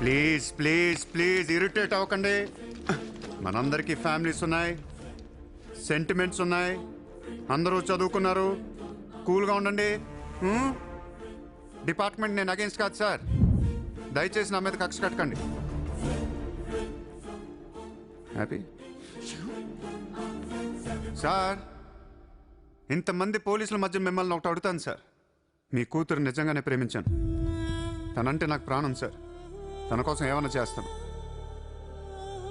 ప్లీజ్ ప్లీజ్ ప్లీజ్ ఇరిటేట్ అవ్వకండి. మనందరికీ ఫ్యామిలీస్ ఉన్నాయి, సెంటిమెంట్స్ ఉన్నాయి, అందరూ చదువుకున్నారు. కూల్గా ఉండండి. డిపార్ట్మెంట్ నేను అగేన్స్ట్ కాదు సార్. దయచేసి నా మీద కక్ష కట్టకండి. Happy sir? ఇంతమంది పోలీసుల మధ్య మిమ్మల్ని ఒకటి అడుగుతాను సార్. మీ కూతురు నిజంగానే ప్రేమించాను. తనంటే నాకు ప్రాణం సార్. తన కోసం ఏమైనా చేస్తాను.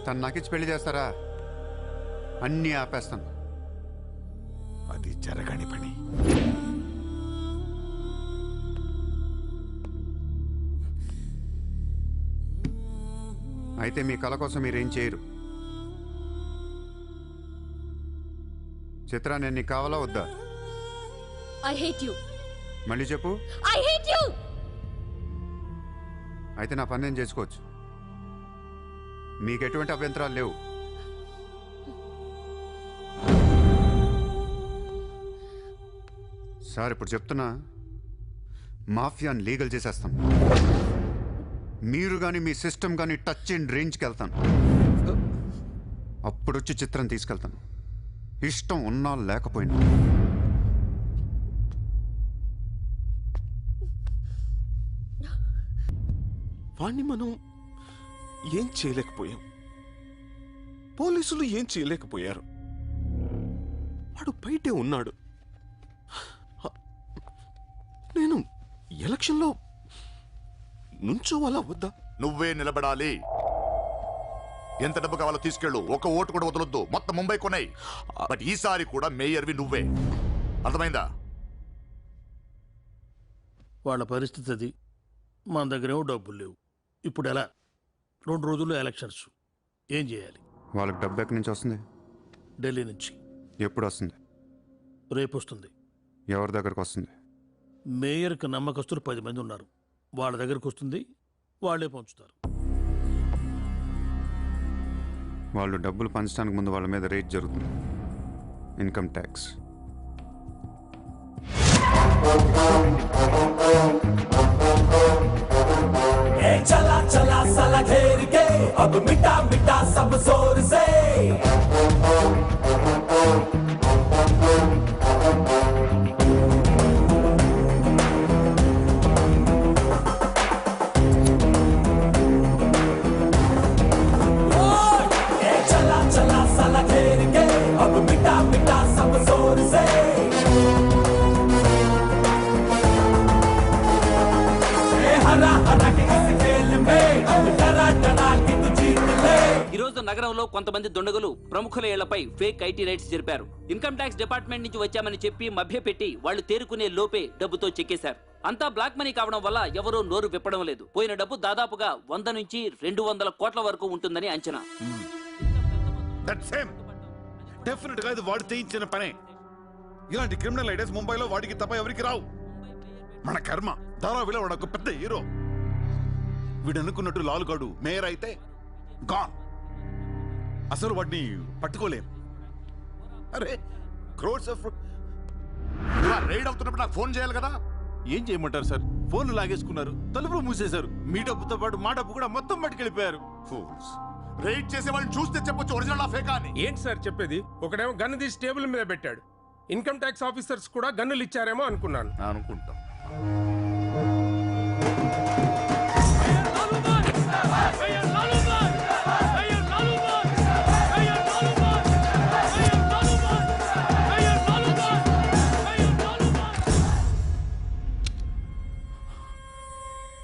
తను నాకిచ్చి పెళ్లి చేస్తారా? అన్నీ ఆపేస్తాను. అది జరగని పని. అయితే మీ కళ కోసం మీరేం చేయరు. చిత్ర, నేను నీకు కావాలా వద్దా? I hate you. మళ్ళీ చెప్పు. I hate you. అయితే నా పని నేను చేసుకోవచ్చు. మీకు ఎటువంటి అభ్యంతరాలు లేవు. సార్ ఇప్పుడు చెప్తున్నా, మాఫియాని లీగల్ చేసేస్తాం. మీరు కానీ మీ సిస్టమ్ కానీ టచ్ అండ్ రేంజ్కి వెళ్తాను. అప్పుడొచ్చి చిత్రం తీసుకెళ్తాను, ఇష్టం ఉన్నా లేకపోయినా. వాణ్ణి మనం ఏం చేయలేకపోయాం, పోలీసులు ఏం చేయలేకపోయారు. వాడు బయటే ఉన్నాడు. నేను ఎలక్షన్లో నుంచోవాలా వద్దా? నువ్వే నిలబడాలి. ఎంత డబ్బు కావాలో తీసుకెళ్ళు. ఒక ఓటు కూడా వదలొద్దు. మొత్తం ముంబై కొనాయి. బట్ ఈసారి కూడా మేయర్వి నువ్వే. అర్థమైందా? వాళ్ళ పరిస్థితి అది. మన దగ్గరేమో డబ్బులు లేవు. ఇప్పుడు ఎలా? 2 రోజుల్లో ఎలక్షన్స్. ఏం చేయాలి? వాళ్ళకి డబ్బు ఎక్కడి నుంచి వస్తుంది? ఢిల్లీ నుంచి. ఎప్పుడు వస్తుంది? రేపు వస్తుంది. ఎవరి దగ్గరకు వస్తుంది? మేయర్కి నమ్మకస్తులు 10 మంది ఉన్నారు. వాళ్ళ దగ్గరకు వస్తుంది. వాళ్ళే పంచుతారు. వాళ్ళు డబ్బులు పంచడానికి ముందు వాళ్ళ మీద రేట్ జరుగుతుంది. Income tax. चला चला साला घेर के अब मिटा मिटा सब जोर से चला चला साला घेर के अब मिटा मिटा सब जोर से हरा हरा के इस खेल में अब डरा डरा के तू जीत ले. ఈరోజు నగరంలో కొంతమంది దుండగులు ప్రముఖుల ఇళ్లపై ఫేక్ ఐటీ రైట్స్ జరిపారు. ఇన్కమ్ ట్యాక్స్ డిపార్ట్మెంట్ నుంచి వచ్చామని చెప్పి మభ్యపెట్టి వాళ్ళు తేరుకునే లోపే డబ్బుతో చెక్కేశారు. అంతా బ్లాక్ మనీ కావడం వల్ల ఎవరూ నోరు విప్పడం లేదు. పోయిన డబ్బు దాదాపుగా 100 నుంచి 200 కోట్ల వరకు ఉంటుందని అంచనా. డెఫినెట్ గా ఇది వాడు చేయించిన పనే. ఇలాంటి క్రిమినల్ ఐడియాస్ ముంబైలో వాడికి తప్ప ఎవరికి రావు. మన కర్మ. ధారావిలో వాడు ఒక పెద్ద హీరో. వీడు అనుకున్నట్టు లాలుగాడు మేయర్ అయితే గాన్. అసలు వాడిని పట్టుకోలేం. అరే క్రోర్స్ ఆఫ్ రైడ్ అవుతున్నప్పుడు నాకు ఫోన్ చేయాలి కదా. ఏం చేయమంటారు సార్? ఫోన్లు లాగేసుకున్నారు, తలుపులు మూసేశారు. మీ డబ్బుతో పాటు మా డబ్బు కూడా మొత్తం పట్టుకెళ్ళిపోయారు. రైడ్ చేసే వాళ్ళని చూస్తే చెప్పొచ్చు ఒరిజినల్ ఫేక్ అని. ఏంటి సార్ చెప్పేది? ఒకడేమో గన్ను తీసి టేబుల్ మీద పెట్టాడు. ఇన్కమ్ ట్యాక్స్ ఆఫీసర్స్ కూడా గన్నులు ఇచ్చారేమో అనుకున్నాను. అనుకుంటా.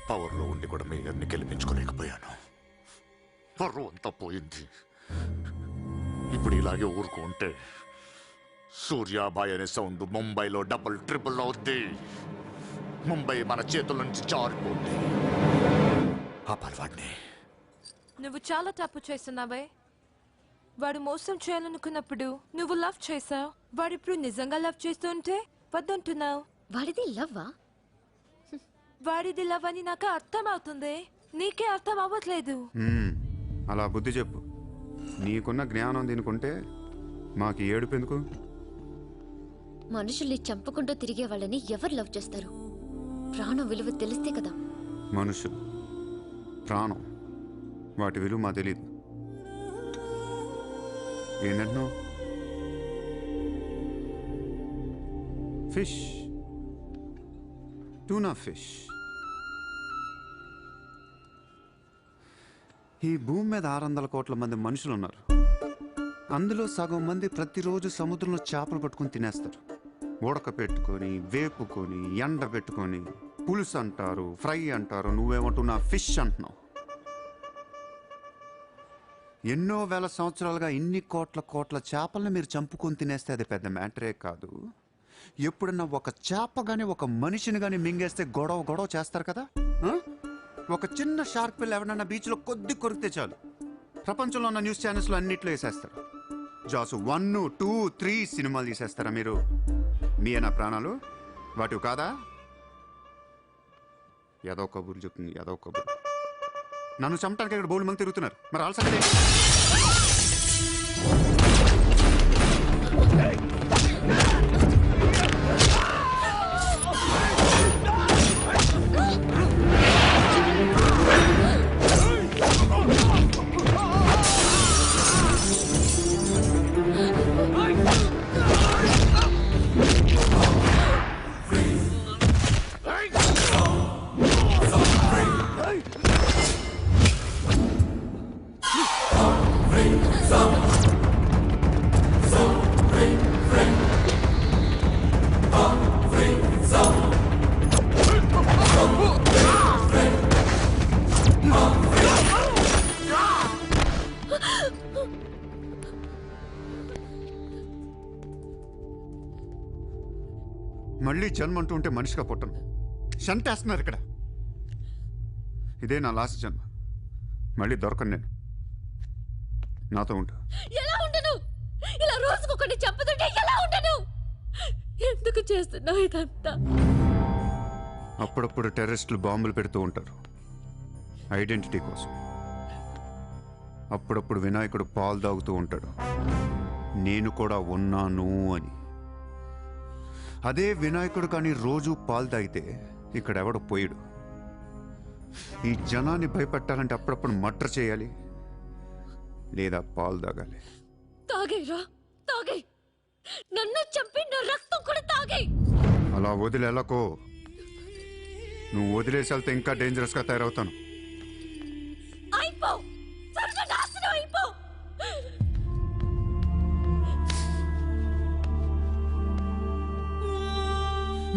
పవర్లో ఉండి కూడా మేయర్ని గెలిపించుకోలేకపోయాను. పరువు అంతా పోయింది. ఇప్పుడు ఇలాగే ఊరుకుంటే సూర్యాబాయ్ అనే సౌండ్ ముంబైలో డబుల్ ట్రిపుల్ అవుద్ది. ముంబై మన చేతుల నుంచి జారిపోద్ది. ఆపాలి వాడిని. నువ్వు చాలా తప్పు చేస్తున్నావే. వాడు మోసం చేయాలనుకున్నప్పుడు నువ్వు లవ్ చేసావు. వాడిప్పుడు నిజంగా లవ్ చేస్తుంటే వద్దంటున్నావు. వాడిది లవ్వా? వాడిది లవ్ అని నాకు అర్థం అవుతుంది. నీకే అర్థం అవ్వట్లేదు. అలా బుద్ధి చెప్పు. నీకున్న జ్ఞానం దీనికుంటే మాకు ఏడుపు ఎందుకు? మనుషుల్ని చంపుకుంటూ తిరిగే వాళ్ళని ఎవరు లవ్ చేస్తారు? ప్రాణం విలువ తెలిస్తే కదా. మనుషులు, ప్రాణం, వాటి విలువ మా తెలీదు. ఏంటంటున్నావు? Fish, tuna fish. ఈ భూమి మీద 600 కోట్ల మంది మనుషులు ఉన్నారు. అందులో సగం మంది ప్రతిరోజు సముద్రంలో చేపలు పట్టుకొని తినేస్తారు. ఉడక పెట్టుకొని, వేపుకొని, ఎండ పెట్టుకొని, పులుసు అంటారు, ఫ్రై అంటారు. నువ్వేమంటున్నా ఫిష్ అంటున్నావు. ఎన్నో వేల సంవత్సరాలుగా ఇన్ని కోట్ల చేపలను మీరు చంపుకొని తినేస్తే అది పెద్ద మ్యాటరే కాదు. ఎప్పుడన్నా ఒక చేప గానీ ఒక మనిషిని కానీ మింగేస్తే గొడవ చేస్తారు కదా. ఒక చిన్న షార్క్ పిల్ల ఎవరన్నా బీచ్లో కొద్ది కొరికితే చాలు ప్రపంచంలో ఉన్న న్యూస్ ఛానల్స్లో అన్నిట్లో వేసేస్తారు. జాసు 1, 2, 3 సినిమాలు తీసేస్తారా మీరు? మీ నా ప్రాణాలు వాటివి కాదా? ఏదో కబుర్లు చెప్తుంది, ఏదో కబుర్లు. నన్ను చంపడానికి ఇక్కడ బోల్డ్ మంది తిరుగుతున్నారు. మరి ఆల్సంటే Free. మళ్ళీ జన్మ అంటూ ఉంటే మనిషిగా పుట్టను. షంటేస్తున్నారు ఇక్కడ. ఇదే నా లాస్ట్ జన్మ. మళ్ళీ దొరకను నేను. నాతో ఉంటా. ఎలా ఉండను? ఇలా రోజుకొకటి చంపుతుంటే ఎలా ఉండను? ఎందుకు చేస్తున్నావు ఇదంతా? అప్పుడప్పుడు టెర్రరిస్టులు బాంబులు పెడుతూ ఉంటారు ఐడెంటిటీ కోసం. అప్పుడప్పుడు వినాయకుడు పాలు తాగుతూ ఉంటాడు నేను కూడా ఉన్నాను అని. అదే వినాయకుడు కానీ రోజు పాలు తాగితే ఇక్కడ ఎవడు పోయాడు. ఈ జనాన్ని భయపెట్టాలంటే అప్పుడప్పుడు మర్డర్ చేయాలి లేదా పాలు తాగాలి. తాగేరా, తాగే. నన్ను చంపి నా రక్తం కూడా తాగే. అలా వదిలేలాకో. నువ్వు వదిలేసి వెళ్తే ఇంకా డేంజరస్గా తయారవుతాను. అయిపో, సర్వనాశనం అయిపో.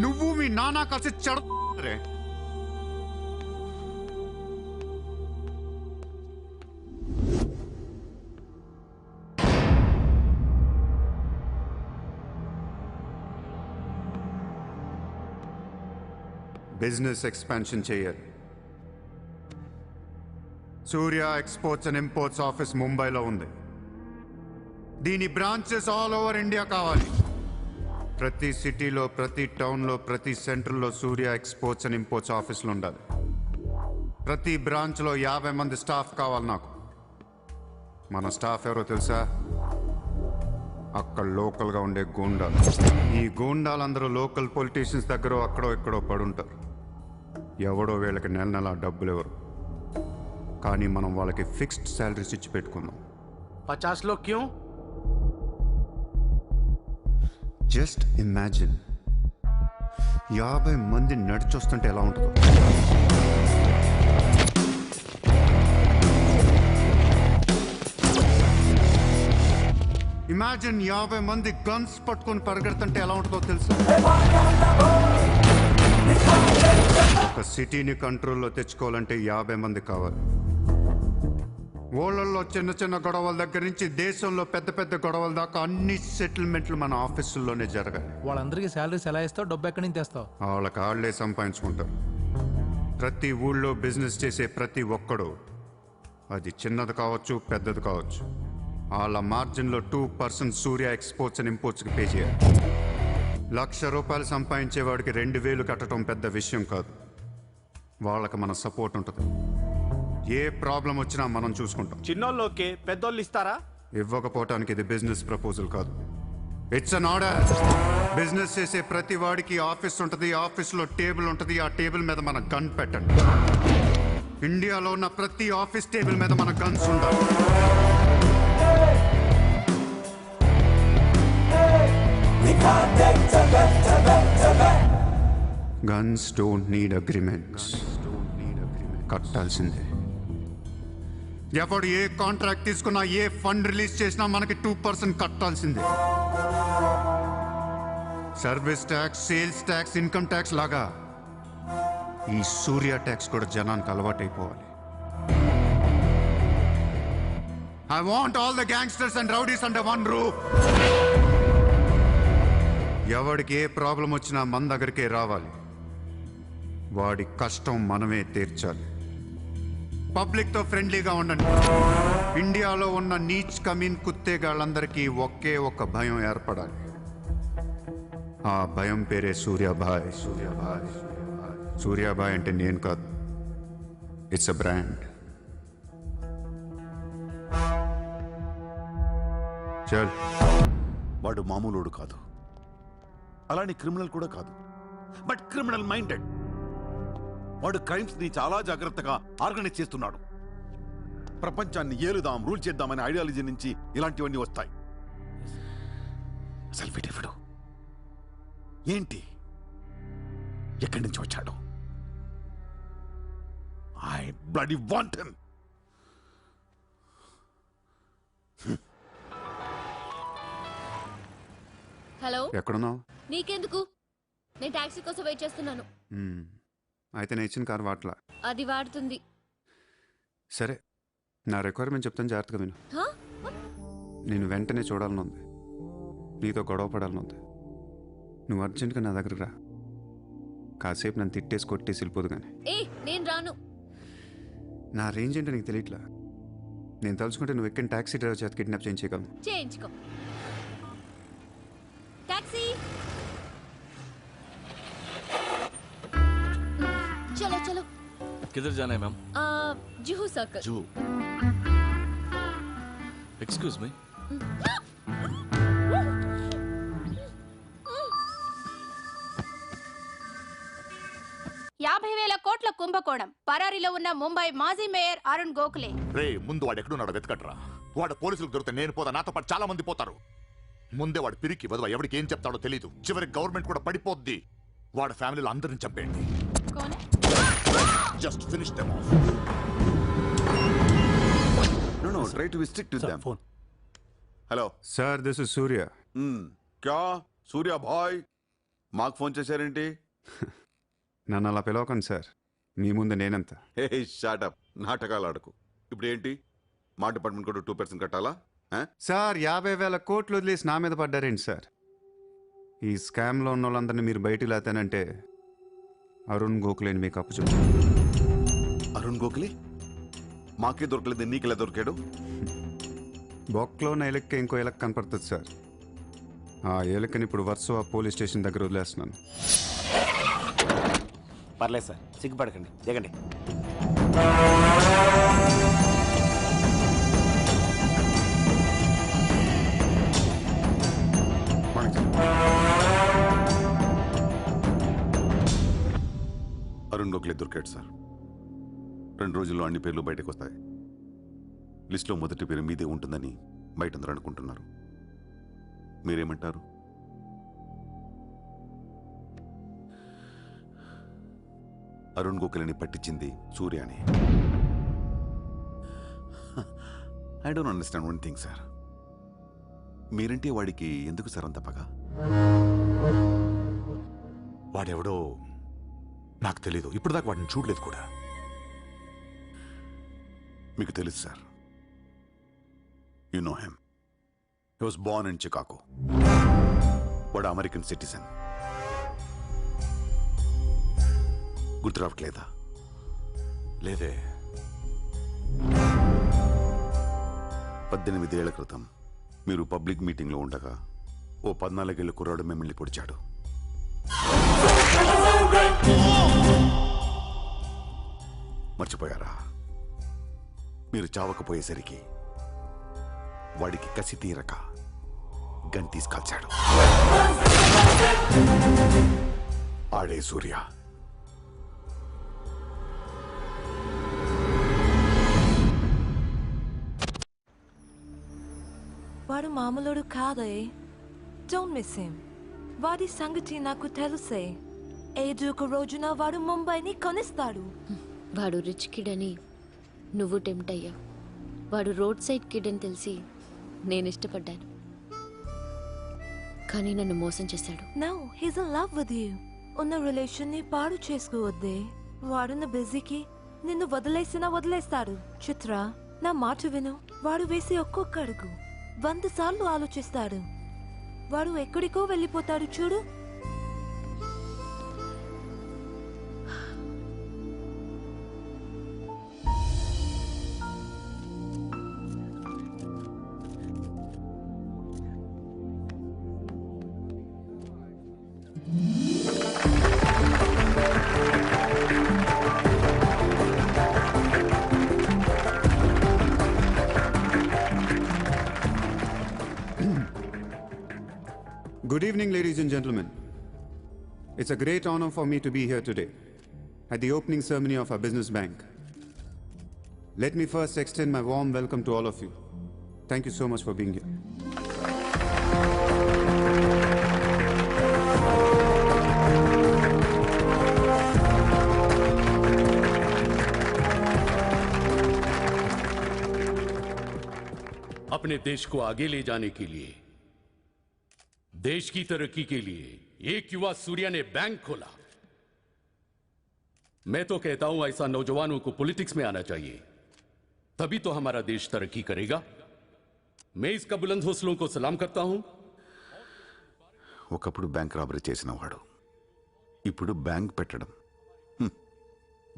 నువ్వు మీ నాన్న కలిసి చెడరే. బిజినెస్ ఎక్స్పాన్షన్ చేయాలి. సూర్య ఎక్స్పోర్ట్స్ అండ్ ఇంపోర్ట్స్ ఆఫీస్ ముంబైలో ఉంది. దీని బ్రాంచెస్ ఆల్ ఓవర్ ఇండియా కావాలి. ప్రతి సిటీలో, ప్రతి టౌన్లో, ప్రతి సెంటర్లో సూర్య ఎక్స్పోర్ట్స్ అండ్ ఇంపోర్ట్స్ ఆఫీసులు ఉండాలి. ప్రతి బ్రాంచ్లో 50 మంది స్టాఫ్ కావాలి నాకు. మన స్టాఫ్ ఎవరో తెలుసా? అక్కడ లోకల్గా ఉండే గూండాలు. ఈ గూండాలందరూ లోకల్ పొలిటీషియన్స్ దగ్గర అక్కడో ఇక్కడో పడుంటారు. ఎవడో వీళ్ళకి నెల నెల డబ్బులు ఎవరు. కానీ మనం వాళ్ళకి ఫిక్స్డ్ శాలరీస్ ఇచ్చి పెట్టుకుందాం. 50 लोग क्यों? జస్ట్ ఇమాజిన్ 50 మంది నడిచొస్తుంటే ఎలా ఉంటుందో. ఇమాజిన్ 50 మంది గన్స్ పట్టుకొని పరిగెడుతుంటే ఎలా ఉంటుందో తెలుసు. ఒక సిటీని కంట్రోల్లో తెచ్చుకోవాలంటే 50 మంది కావాలి. ఊళ్ళల్లో చిన్న చిన్న గొడవల దగ్గర నుంచి దేశంలో పెద్ద పెద్ద గొడవల దాకా అన్ని సెటిల్మెంట్లు మన ఆఫీసుల్లోనే జరగాలి. వాళ్ళందరికీ శాలరీస్ ఎలా ఇస్తావు? డబ్బు ఎక్కడి నుంచి తెస్తావు? వాళ్ళకి వాళ్ళే సంపాదించుకుంటారు. ప్రతి ఊళ్ళో బిజినెస్ చేసే ప్రతి ఒక్కడు, అది చిన్నది కావచ్చు పెద్దది కావచ్చు, వాళ్ళ మార్జిన్లో 2% సూర్య ఎక్స్పోర్ట్స్ అండ్ ఇంపోర్ట్స్కి పే చేయాలి. ₹1,00,000 సంపాదించేవాడికి 2,000 కట్టడం పెద్ద విషయం కాదు. వాళ్ళకి మన సపోర్ట్ ఉంటుంది. ఏ ప్రాబ్లం వచ్చినా మనం చూసుకుంటాం. చిన్నోళ్ళు ఓకే, పెద్దోళ్ళు ఇస్తారా? ఇవ్వకపోవటానికి ఇది బిజినెస్ ప్రపోజల్ కాదు, ఇట్స్ అన్ ఆర్డర్. బిజినెస్ చేసే ప్రతి వాడికి ఆఫీస్ ఉంటుంది. ఆఫీస్లో టేబుల్ ఉంటుంది. ఆ టేబుల్ మీద మన గన్ పెట్టండి. ఇండియాలో ఉన్న ప్రతి ఆఫీస్ టేబుల్ మీద మన గన్స్ ఉండాలి. Guns don't need agreements. కట్టాల్సిందే. ఎవడు ఏ కాంట్రాక్ట్ తీసుకున్నా, ఏ ఫండ్ రిలీజ్ చేసినా మనకి 2% కట్టాల్సిందే. Service tax, sales tax, income tax లాగా ఈ సూర్య ట్యాక్స్ కూడా జనానికి అలవాటైపోవాలి. I want all the gangsters and rowdies under one roof. ఎవడికి ఏ ప్రాబ్లం వచ్చినా మన దగ్గరికే రావాలి. వాడి కష్టం మనమే తీర్చాలి. పబ్లిక్తో ఫ్రెండ్లీగా ఉండండి. ఇండియాలో ఉన్న నీచ్ కమీన్ కుత్తేగాళ్ళందరికీ ఒకే ఒక భయం ఏర్పడాలి. ఆ భయం పేరే సూర్యాభాయ్. సూర్యాభాయ్. సూర్యాభాయ్ అంటే నేను కాదు, ఇట్స్ అ బ్రాండ్. చల్. వాడు మామూలుడు కాదు, అలానే క్రిమినల్ కూడా కాదు, బట్ క్రిమినల్ మైండెడ్. వాడు క్రైమ్స్ ని చాలా జాగ్రత్తగా ఆర్గనైజ్ చేస్తున్నాడు. ప్రపంచాన్ని ఏలుదాం, రూల్ చేద్దామనే ఐడియాలజీ నుంచి ఇలాంటివన్నీ వస్తాయి. సెల్ఫీ డెఫిడు ఏంటి? ఎక్కడి నుంచి వచ్చాడు? I bloody want him. Hello, ఎక్కడున్నావు? నీకెందుకు? నేను టాక్సీ కోసం వెయిట్ చేస్తున్నాను. అయితే నేను ఇచ్చిన కారు వాట్లా. అది వాడుతుంది. సరే, నా రిక్వైర్మెంట్ చెప్తాను, జాగ్రత్తగా విను. హా? నేను వెంటనే చూడాలని ఉంది, నీతో గొడవ పడాలని ఉంది. నువ్వు అర్జెంట్గా నా దగ్గరకు రా. కాసేపు నన్ను తిట్టేసి కొట్టేసి వెళ్ళిపోదు కానీ ఏ నేను రాను. నా రేంజ్ ఏంటో నీకు తెలియట్లా. నేను తలుచుకుంటే నువ్వు ఎక్కడ ట్యాక్సీ డ్రైవర్ చేత కిడ్నాప్ చేయించగలను. చేయించుకో. టాక్సీ चलो चलो. किधर जाना है ma'am? Juhu circle. Juhu. Excuse me. 50,000 కోట్ల కుంభకోణం. పరారీలో ఉన్న ముంబై మాజీ మేయర్ అరుణ్ గోఖలే. రే ముందు వాడు ఎక్కడున్నాడో వెతకట్రా. వాడు పోలీసులకు దొరికితే నేను పోతా, నాతో పాటు చాలా మంది పోతారు. ముందే వాడు పిరికి వదవ, ఎవరికి ఏం చెప్తాడో తెలీదు. చివరికి గవర్నమెంట్ కూడా పడిపోద్ది. వాడు ఫ్యామిలీలో అందరిని చంపేయండి. Just finish them off. No, try to be strict with them. Hello sir, this is Surya. క్యా సూర్య భాయ్ మాకు ఫోన్ చేశారేంటి? నన్ను అలా పిలవకండి సార్, మీ ముందు నేనంత. హే షాటప్, నాటకాలు ఆడకు. ఇప్పుడు ఏంటి, మా డిపార్ట్మెంట్ కూడా 2% కట్టాలా? సార్ 50,000 కోట్లు వదిలేసి నా మీద పడ్డారేంటి సార్? ఈ స్కామ్లో ఉన్న వాళ్ళందరినీ మీరు బయటికి లేతానంటే అరుణ్ గోఖలేని మీకు అప్పు చెప్పు. అరుణ్ గోఖలే మాకే దొరకలేదు, నీకెలా దొరికాడు? బొక్కలో ఉన్న ఎలక్కే ఇంకో ఎలక్ కనపడుతుంది సార్. ఆ ఎలక్కని ఇప్పుడు వర్సోవా పోలీస్ స్టేషన్ దగ్గర వదిలేస్తున్నాను. పర్లేదు సార్, సిగ్గుపడకండి, దిగండి. అరుణ్ గోఖలే దొరికాడు సార్. 2 రోజుల్లో అన్ని పేర్లు బయటకు వస్తాయి. లిస్టులో మొదటి పేరు మీదే ఉంటుందని బయట అందరూ అనుకుంటున్నారు. మీరేమంటారు? అరుణ్ గోఖలేని పట్టించింది సూర్యాని. I don't understand one thing sir. మీరంటే వాడికి ఎందుకు సార్ అంత పగ? వాడెవడో నాకు తెలీదు, ఇప్పుడు దాకా వాడిని చూడలేదు కూడా. మీకు తెలుసు sir. You know him. He was Born in Chicago. వాడు అమెరికన్ సిటిజన్. గుర్తు రావట్లేదా? లేదే. 18 ఏళ్ల క్రితం మీరు పబ్లిక్ మీటింగ్లో ఉండగా ఓ 14 ఏళ్ల కుర్రాడు మిమ్మల్ని పొడిచాడు. మర్చిపోయారా? మీరు చావకపోయేసరికి వాడికి కసి తీరక గన్ తీసుకాల్చాడు. ఆడే సూర్య. వాడు మామూలుడు కాదే. Don't miss him. వాడి సంగతి నాకు తెలుసే. ఏదో ఒక రోజున వాడు ముంబైని కొనిస్తాడు. వాడు రిచ్ కిడ్ అని నువ్వు టెంప్ట్ అయ్యా. వాడు రోడ్ సైడ్ కిడ్ అని తెలిసి నేను ఇష్టపడ్డాను, కానీ నన్ను మోసం చేశాడు. No, he's in love with you. ఉన్న రిలేషన్ ని పాడు చేసుకోవద్దే. వాడున్న బిజీకి నిన్ను వదిలేస్తాడు. చిత్ర, నా మాట విను. వాడు వేసి ఒక్కొక్క అడుగు 100 సార్లు ఆలోచిస్తాడు. వాడు ఎక్కడికో వెళ్ళిపోతాడు చూడు. Good evening, ladies and gentlemen. It's a great honor for me to be here today at the opening ceremony of our business bank. Let me first extend my warm welcome to all of you. Thank you so much for being here. अपने देश को आगे ले जाने के लिए, देश की तरक्की के लिए एक युवा सूर्या ने बैंक खोला। मैं तो कहता हूं ऐसा नौजवानों को पॉलिटिक्स में आना चाहिए, तभी तो हमारा देश तरक्की करेगा। मैं इसका बुलंद हौसलों को सलाम करता हूं। ఒకప్పుడు బ్యాంక్ రాబరీ చేసిన వాడు ఇప్పుడు బ్యాంక్ పెట్టడం,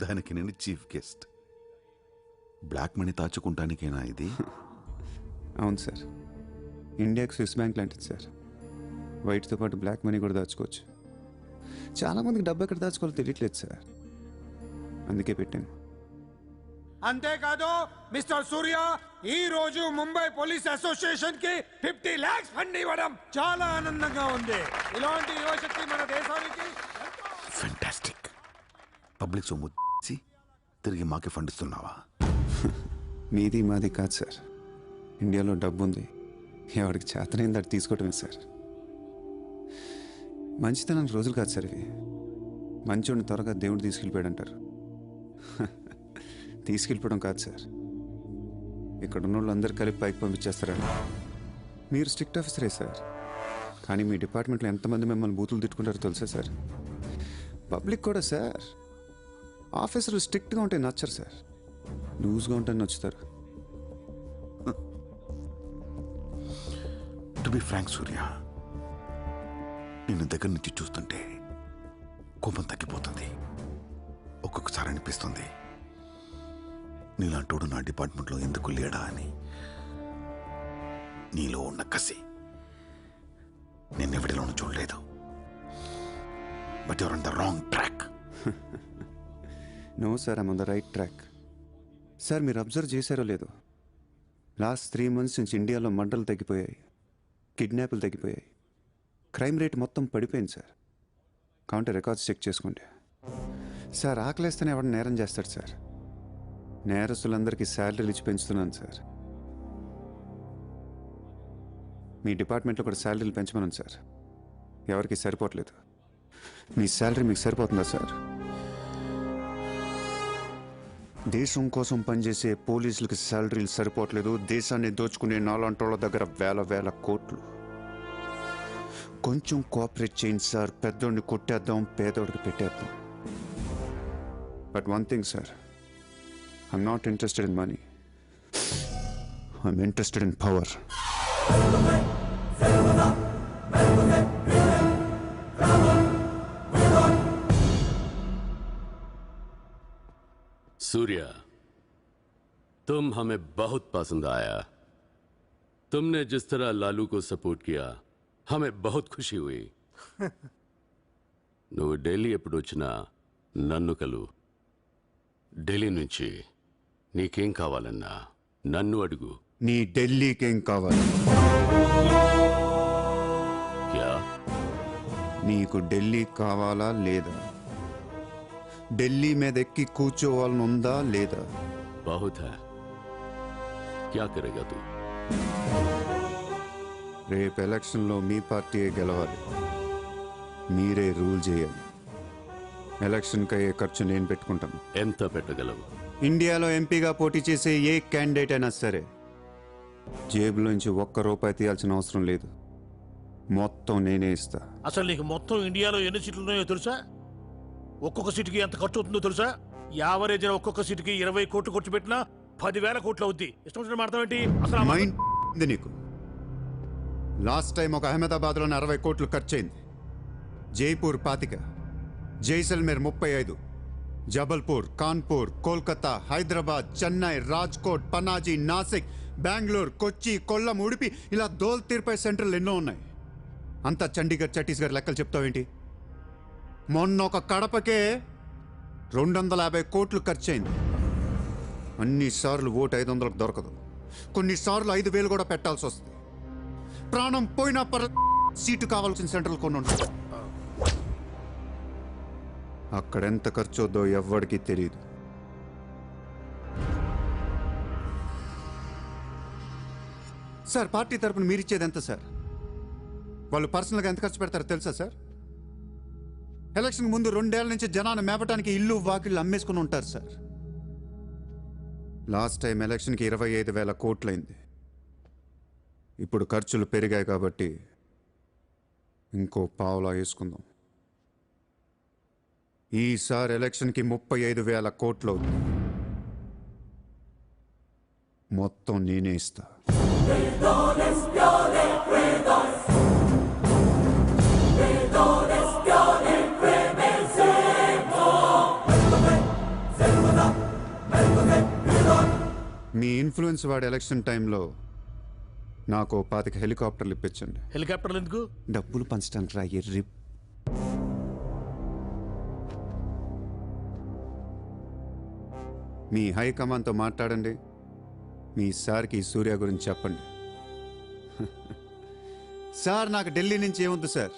దానికి నేను చీఫ్ గెస్ట్. బ్లాక్ మనీ దాచుకుంటానికేనా ఇది? అవును సార్, ఇండియాకి స్విస్ బ్యాంక్ లాంటిది సార్. వైట్తో పాటు బ్లాక్ మనీ కూడా దాచుకోవచ్చు. చాలామందికి డబ్బు ఎక్కడ దాచుకోవాలో తెలియట్లేదు సార్, అందుకే పెట్టాను. అంతేకాదు మిస్టర్ సూర్య, ఈ రోజు ముంబై పోలీస్ అసోసియేషన్ కి 50 lakhs ఫండ్ ఇవ్వడం చాలా ఆనందంగా ఉంది. ఇలాంటి యువశక్తి మన దేశానికి ఫెంటాస్టిక్. పబ్లిక్ సొమ్ము తిరిగి మాకే ఫండ్ ఇస్తున్నావా? మీది మాది కాదు సార్, ఇండియాలో డబ్బు ఉంది, ఎవరికి చేతనైంది అది తీసుకోవటమే సార్. మంచితనానికి రోజులు కాదు సార్ ఇవి. మంచోడిని త్వరగా దేవుడు తీసుకెళ్ళిపోయాడు అంటారు. తీసుకెళ్ళిపోవడం కాదు సార్, ఇక్కడ ఉన్న వాళ్ళు అందరు కలిపి పైకి పంపించేస్తారండి. మీరు స్ట్రిక్ట్ ఆఫీసరే సార్, కానీ మీ డిపార్ట్మెంట్లో ఎంతమంది మిమ్మల్ని బూతులు తిట్టుకుంటారో తెలుసా సార్? పబ్లిక్ కూడా సార్, ఆఫీసర్లు స్ట్రిక్ట్గా ఉంటే నచ్చరు సార్, లూజ్గా ఉంటే నచ్చుతారు. టు బి ఫ్రాంక్ సూర్య, నిన్ను దగ్గర నుంచి చూస్తుంటే కోపం తగ్గిపోతుంది. ఒక్కొక్కసారి అనిపిస్తుంది నీలాంటోడు నా డిపార్ట్మెంట్లో ఎందుకు లేడా అని. నీలో ఉన్న కసి నేనెవడిలోనూ చూడలేదు. But you're on the wrong track. No sir, I'm on the right track. Sir మీరు అబ్జర్వ్ చేశారో లేదో, లాస్ట్ 3 months నుంచి ఇండియాలో మర్డర్లు తగ్గిపోయాయి, కిడ్నాప్లు తగ్గిపోయాయి, క్రైమ్ రేట్ మొత్తం పడిపోయింది సార్. కౌంటర్ రికార్డ్స్ చెక్ చేసుకోండి సార్. ఆకలేస్తేనే ఎవడ నేరం చేస్తాడు సార్. నేరస్తులందరికీ శాలరీలు ఇచ్చి పెంచుతున్నాను సార్. మీ డిపార్ట్మెంట్లో కూడా శాలరీలు పెంచమన్నాను సార్, ఎవరికి సరిపోవట్లేదు. మీ శాలరీ మీకు సరిపోతుందా సార్? దేశం కోసం పనిచేసే పోలీసులకి శాలరీలు సరిపోవట్లేదు, దేశాన్ని దోచుకునే నాలాంటోళ్ళ దగ్గర వేల కోట్లు. కొంచెం కోఆపరేట్ చేయండి సార్, పెద్దోడిని కొట్టేద్దాం, పేదోడికి పెట్టేద్దాం. But one thing sir, I'm not interested in money, I'm interested in power. Surya, तुम हमें बहुत पसंद आया. तुमने जिस तरह लालू को सपोर्ट किया हमें बहुत खुशी हुई. నువ్వు ఢిల్లీ ఎప్పుడు వచ్చినా నన్ను కలు. ఢిల్లీ నుంచి నీకేం కావాలన్నా నన్ను అడుగు. నీ ఢిల్లీకేం కావాలి? క్యా? నీకు ఢిల్లీ కావాలా లేదా? ఢిల్లీ మీద ఎక్కి కూర్చోవాలని ఉందా లేదా? बहुत है. क्या करेगा तू? రేపు ఎలక్షన్లో మీ పార్టీయే గెలవాలి, మీరే రూల్ చేయాలి. ఎలక్షన్కి అయ్యే ఖర్చు నేను పెట్టుకుంటాను. ఎంత పెట్టగలవు? ఇండియాలో ఎంపీగా పోటీ చేసే ఏ క్యాండిడేట్ అయినా సరే జేబులోంచి ₹1 తీయాల్సిన అవసరం లేదు, మొత్తం నేనే ఇస్తా. అసలు నీకు మొత్తం ఇండియాలో ఎన్ని సీట్లు ఉన్నాయో తెలుసా? ఒక్కొక్క సీటుకి ఎంత ఖర్చు అవుతుందో తెలుసా? యావరేజ్ ఒక్కొక్క సీటుకి 20 కోట్లు ఖర్చు పెట్టినా 10,000 కోట్లు అవుద్ది. ఇష్టం వచ్చిన మాట్లాడేంటి అసలు? మైండ్ ఉంది నీకు. లాస్ట్ టైం ఒక అహ్మదాబాద్లోనే 60 కోట్లు ఖర్చు అయింది, జైపూర్ 25, జైసల్మేర్ 35, జబల్పూర్, కాన్పూర్, కోల్కతా, హైదరాబాద్, చెన్నై, రాజ్కోట్, పనాజీ, నాసిక్, బెంగళూరు, కొచ్చి, కొల్లం, ఉడిపి, ఇలా దోల్ తీర్పై సెంటర్లు ఎన్నో ఉన్నాయి. అంతా చండీగఢ్ ఛత్తీస్గఢ్ లెక్కలు చెప్తావేంటి? మొన్న ఒక కడపకే 250 కోట్లు ఖర్చు అయింది. అన్నిసార్లు ఓటు 500కు దొరకదు, కొన్నిసార్లు 5,000 కూడా పెట్టాల్సి వస్తుంది. ప్రాణం పోయినా సీటు కావాల్సిన సెంటర్లు కొన్ని ఉంటాయి. అక్కడెంత ఖర్చు అవుద్దో ఎవ్వడికి తెలియదు. సార్ పార్టీ తరపున మీరిచ్చేది ఎంత సార్? వాళ్ళు పర్సనల్గా ఎంత ఖర్చు పెడతారో తెలుసా సార్? ఎలక్షన్ ముందు 2 ఏళ్ల నుంచి జనాన్ని మేపటానికి ఇల్లు వాకిళ్ళు అమ్మేసుకుని ఉంటారు సార్. లాస్ట్ టైం ఎలక్షన్కి 25,000 కోట్లయింది. ఇప్పుడు ఖర్చులు పెరిగాయి కాబట్టి ఇంకో పావులా వేసుకుందాం. ఈసారి ఎలక్షన్కి 35,000 కోట్లు అవుతుంది, మొత్తం నేనే ఇస్తా. మీ ఇన్ఫ్లుయెన్స్ వాడి ఎలక్షన్ టైంలో నాకు 25 హెలికాప్టర్లు ఇప్పించండి. హెలికాప్టర్లు ఎందుకు? డబ్బులు పంచడానికి రా ఎర్రి. మీ హైకమాండ్తో మాట్లాడండి. మీ సార్కి ఈ సూర్య గురించి చెప్పండి. సార్ నాకు ఢిల్లీ నుంచి ఏముంది సార్,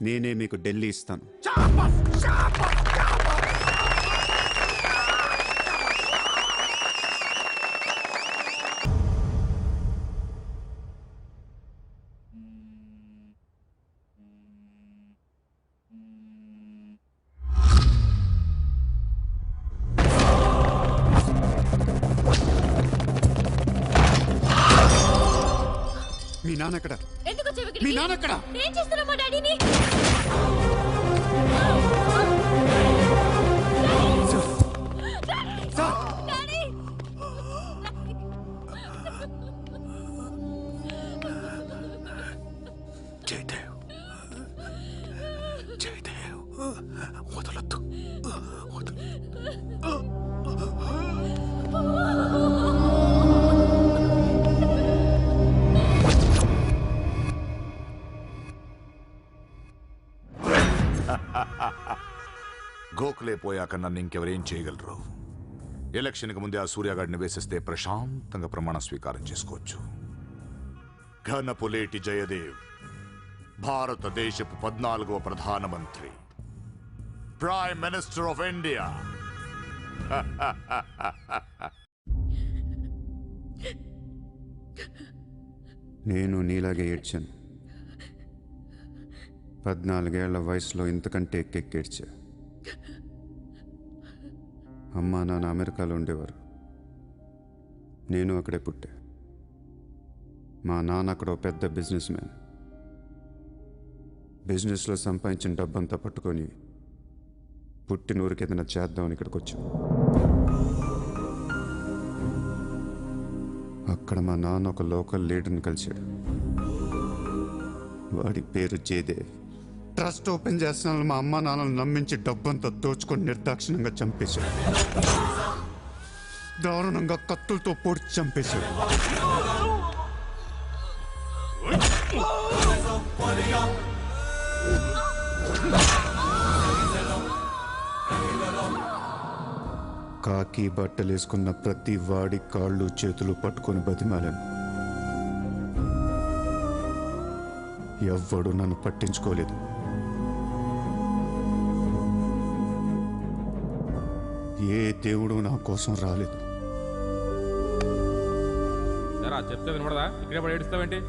నేనే మీకు ఢిల్లీ ఇస్తాను. మీ నాన్న ఎక్కడ? మీ నాన్న ఎక్కడ? ఏం చేస్తున్నావు మా డాడీని? జయదేవ్, జయదేవ్, వదలొద్దు, గోఖలే పోయాక నన్ను ఇంకెవరేం చేయగలరు? ఎలక్షన్కి ముందే ఆ సూర్యగాడిని వేసేస్తే ప్రశాంతంగా ప్రమాణ స్వీకారం చేసుకోవచ్చు. ఘనపులేటి జయదేవ్ భారతదేశపు 14వ ప్రధానమంత్రి, ప్రైమ్ మినిస్టర్ ఆఫ్ ఇండియా. నేను నీలాగే ఏడ్చాను. 14 ఏళ్ల వయసులో ఇంతకంటే ఎక్కెక్కేడ్చా. అమ్మా నాన్న అమెరికాలో ఉండేవారు, నేను అక్కడే పుట్టా. మా నాన్న అక్కడ పెద్ద బిజినెస్ మ్యాన్. బిజినెస్లో సంపాదించిన డబ్బంతా పట్టుకొని పుట్టినూరికి ఏదైనా చేద్దామని ఇక్కడికి వచ్చాం. అక్కడ మా నాన్న ఒక లోకల్ లీడర్ని కలిశాడు. వాడి పేరు జయదేవ్. ట్రస్ట్ ఓపెన్ చేస్తున్నాను మా అమ్మ నాన్నలు నమ్మించి డబ్బంతా దోచుకొని నిర్దాక్షిణంగా చంపేశాడు. దారుణంగా కత్తులతో పొడిచి చంపేశాడు. కాకి బట్టలేసుకున్న ప్రతి వాడి కాళ్ళు చేతులు పట్టుకొని బతిమాలను. ఎవ్వడు నన్ను పట్టించుకోలేదు. ఏ దేవుడు నా కోసం రాలేదు. చెప్తే వినపడదా? ఇక్కడే పడి ఏడుస్తావేంటి?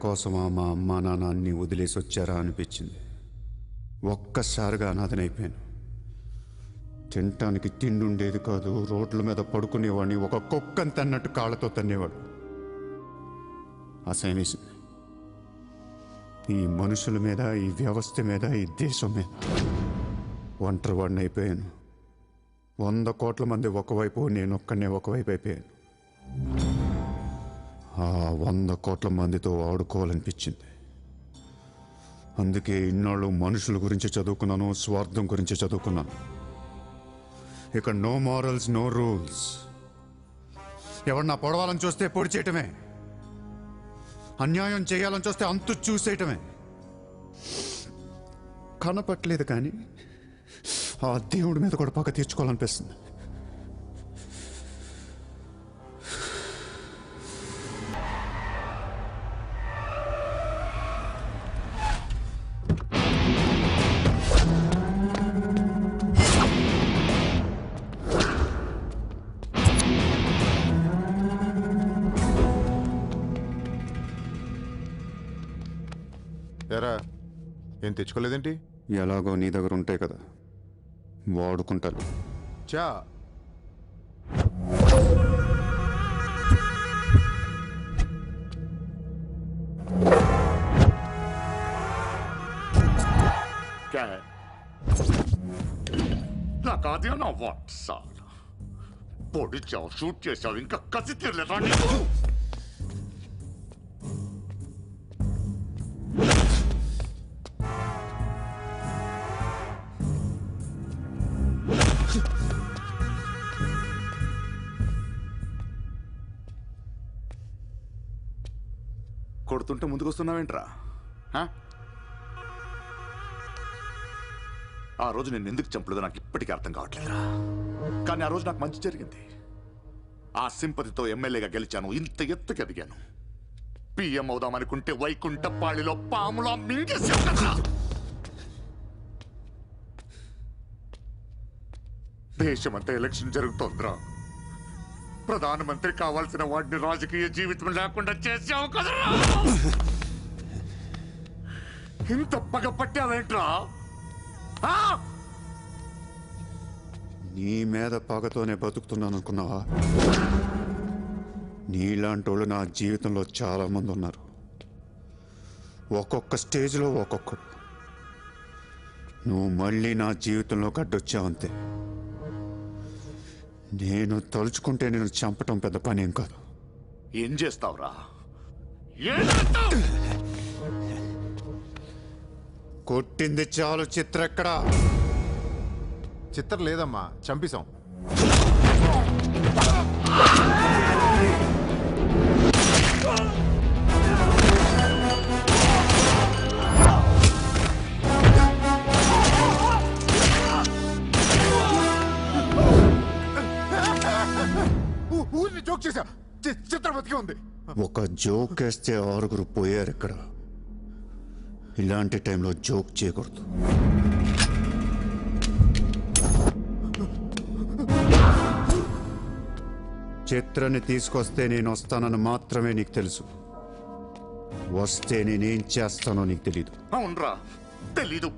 కోసమా మా అమ్మా నాన్న అన్ని వదిలేసి వచ్చారా అనిపించింది. ఒక్కసారిగా అనాథనైపోయాను. తినటానికి తిండి ఉండేది కాదు. రోడ్ల మీద పడుకునేవాడిని. ఒక కుక్కని తన్నట్టు కాళ్ళతో తన్నేవాడు. అసహ్యం వేసింది. ఈ మనుషుల మీద, ఈ వ్యవస్థ మీద, ఈ దేశం మీద ఒంటరి వాడిని అయిపోయాను. 100 కోట్ల మంది ఒకవైపు, నేను ఒక్కనే ఒకవైపు అయిపోయాను. ఆ 100 కోట్ల మందితో ఆడుకోవాలనిపించింది. అందుకే ఇన్నాళ్ళు మనుషుల గురించి చదువుకున్నాను, స్వార్థం గురించి చదువుకున్నాను. ఇక నో మారల్స్, నో రూల్స్. ఎవరన్నా పొడవాలని చూస్తే పొడి చేయటమే, అన్యాయం చేయాలని చూస్తే అంతు చూసేయటమే. కనపట్లేదు కానీ ఆ దేవుడి మీద కూడా పగ తీర్చుకోవాలనిపిస్తుంది. ఏరా, ఏం తెచ్చుకోలేదేంటి? ఎలాగో నీ దగ్గర ఉంటాయి కదా, వాడుకుంటాను. చా क्या है लगा दिया ना वाट साला పొడి చావు షూట్ చేసావు ఇంకా కసి తీరలేదా నీకు కొడుతుంటే ముందుకొస్తున్నావేంట్రా ఆ రోజు నేను ఎందుకు చంపలేదో నాకు ఇప్పటికీ అర్థం కావట్లేదురా కానీ ఆ రోజు నాకు మంచి జరిగింది ఆ సింపతితో ఎమ్మెల్యేగా గెలిచాను ఇంత ఎత్తుకి ఎదిగాను పిఎం అవుదామనుకుంటే వైకుంఠపాళిలో పాములా మింగేసావు కదా దేశమంతా ఎలక్షన్ జరుగుతోందిరా ప్రధానమంత్రి కావాల్సిన వాడిని రాజకీయ జీవితం లేకుండా చేసావు కదరా ఇంత పగ పట్టావేంట్రా నీ మీద పగతోనే బతుకుతున్నాను అనుకున్నావా? నీలాంటి వాళ్ళు నా జీవితంలో చాలా మంది ఉన్నారు. ఒక్కొక్క స్టేజ్లో ఒక్కొక్కడు. నువ్వు మళ్ళీ నా జీవితంలో గడ్డొచ్చావంతే. నేను తలుచుకుంటే నేను చంపటం పెద్ద పని ఏం కాదు. ఏం చేస్తావురా? కొట్టింది చాలు. చిత్ర ఎక్కడా? చిత్ర లేదమ్మా, చంపేశాం. ఊరిని జోక్ చేశా. చిత్ర బతికే ఉంది. ఒక జోక్ వేస్తే 6 పోయారు ఇక్కడ. ఇలాంటి టైంలో జోక్ చేయకూడదు. చిత్రని తీసుకొస్తే నేను వస్తానని మాత్రమే నీకు తెలుసు. వస్తే నేనేం చేస్తానో నీకు తెలీదు. అవునరా, తెలీదు.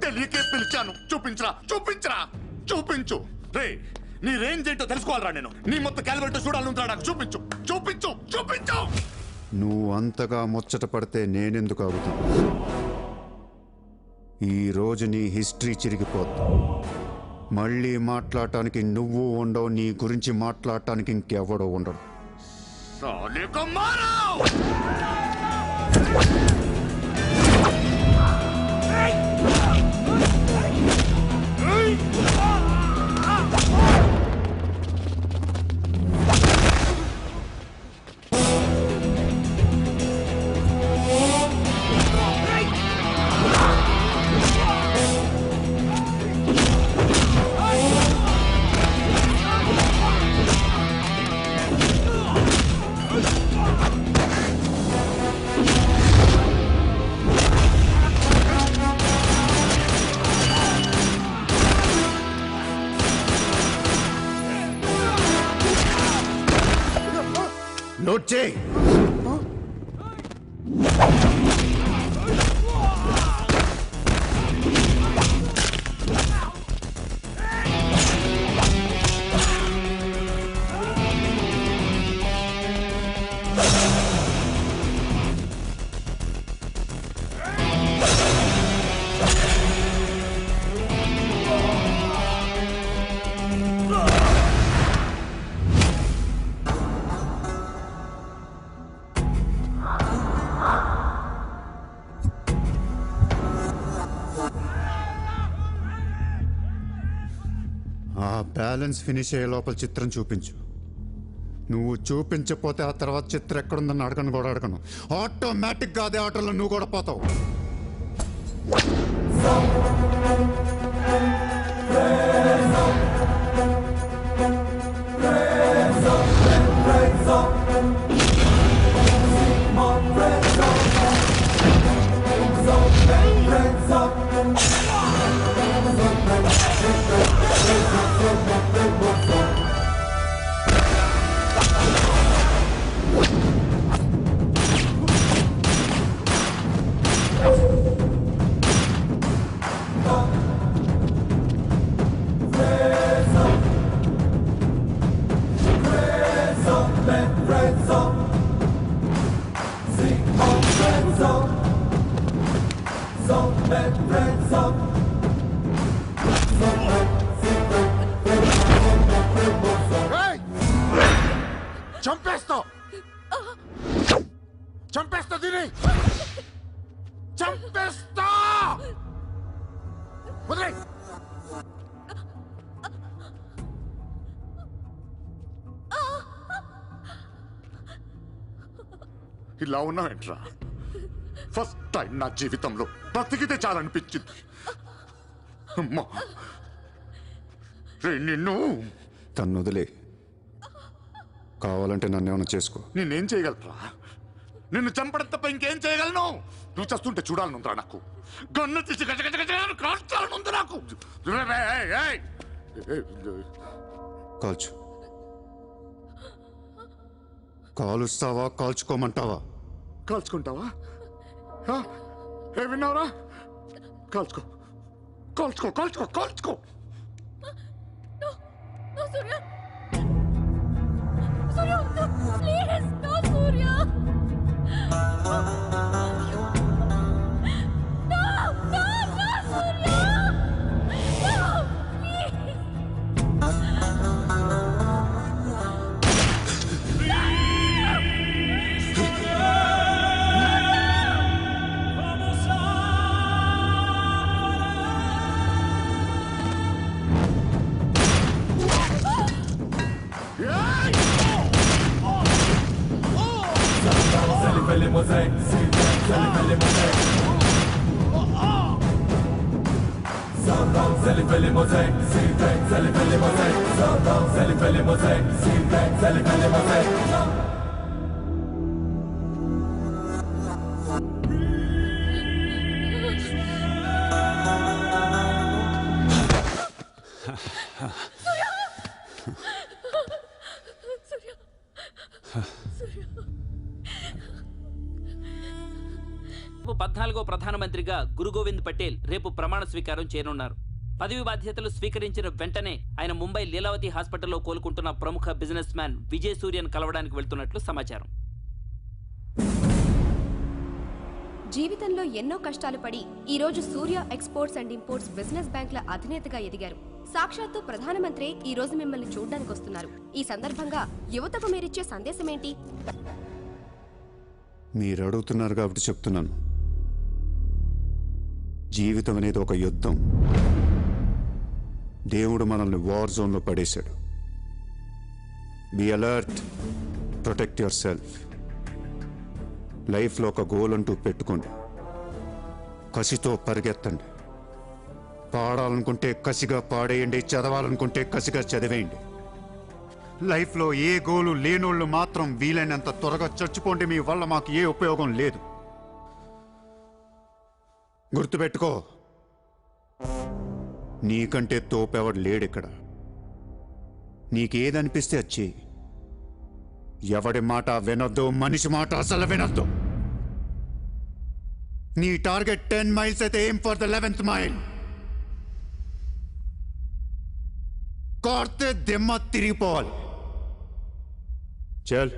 తెలియకే పిలిచాను. చూపించరా, చూపించరా, చూపించు. రే, నీ రేంజ్ ఏంటో తెలుసుకోవాలరా నేను. నీ మొత్తం క్యాలిబర్ చూడాలంటారా? నాకు చూపించు, చూపించు, చూపించు. నువ్వు అంతగా ముచ్చట పడితే నేనెందుకు ఆగుతాను? ఈ రోజు నీ హిస్టరీ చిరిగిపోద్ది. మళ్ళీ మాట్లాడటానికి నువ్వు ఉండవు. నీ గురించి మాట్లాడటానికి ఇంకెవడో ఉండడు. నోట్ చేయి. బ్యాలెన్స్ ఫినిష్ అయ్యే లోపల చిత్రం చూపించు. నువ్వు చూపించకపోతే ఆ తర్వాత చిత్రం ఎక్కడుందని అడగను కూడా అడగను. ఆటోమేటిక్గా అదే ఆటోలో నువ్వు కూడా పోతావు. చంపేస్తా దీని చంపేస్తా వదిలేయ్. ఇలా ఉన్నావేంట్రా? ఫస్ట్ టైం నా జీవితంలో బ్రతికితే చాలనిపించింది. అమ్మా రే నిన్ను తన్ను వదిలే. కావాలంటే నన్నేమైనా చేసుకో. నేనేం చేయగలరా? నిన్ను చంపడం తప్ప ఇంకేం చేయగలను? నువ్వు చేస్తుంటే చూడాలనుందిరా నాకు. గన్ను తీసి గజగజగజ కాల్చాలనుంది నాకు. కాల్చు. కాలుస్తావా కాల్చుకోమంటావా? కాల్చుకుంటావా? ఏ విన్నావురా? కాల్చుకో కాల్చుకో కాల్చుకో కాల్చుకో. No, Surya! Surya, no, please! No, Surya! No! No, no, Surya! No, please! రేపు 14వ ప్రధానమంత్రిగా గురు గోవింద్ పటేల్ రేపు ప్రమాణ స్వీకారం చేయనున్నారు. పదవి బాధ్యతలు స్వీకరించిన వెంటనే ఆయన ముంబై లీలావతి హాస్పిటల్లో కోలుకుంటున్న ప్రముఖ బిజినెస్ మ్యాన్ విజయ్ సూర్యన్ కలవడానికి వెళ్తున్నట్లు సమాచారం. జీవితంలో ఎన్నో కష్టాలు పడి ఈ రోజు సూర్య ఎక్స్పోర్ట్స్ అండ్ ఇంపోర్ట్స్ బిజినెస్ బ్యాంక్ల అధినేతగా ఎదిగారు. సాక్షాత్తు ప్రధానమంత్రి ఈ రోజు మిమ్మల్ని చూడడానికి వస్తున్నారు. ఈ సందర్భంగా యువతకు మీరిచ్చే సందేశం ఏంటి? మీరు అడుగుతున్నారు కాబట్టి చెప్తున్నాను. జీవితం అనేది ఒక యుద్ధం. దేవుడు మనల్ని వార్ జోన్లో పడేశాడు. Be alert, protect yourself. లైఫ్లో ఒక గోల్ అంటూ పెట్టుకోండి. కసితో పరిగెత్తండి. పాడాలనుకుంటే కసిగా పాడేయండి, చదవాలనుకుంటే కసిగా చదివేయండి. లైఫ్లో ఏ గోలు లేనోళ్ళు మాత్రం వీలైనంత త్వరగా చచ్చిపోండి. మీ వల్ల మాకు ఏ ఉపయోగం లేదు. గుర్తుపెట్టుకో, నీకంటే తోపెవడు లేడిక్కడ. నీకేదనిపిస్తే వచ్చి ఎవడి మాట వినొద్దు, మనిషి మాట అసలు వినొద్దు. నీ టార్గెట్ 10 మైల్స్ అయితే aim for the 11th mile. కార్తే దిమ్మ తిరిగిపోవాలి. చల్.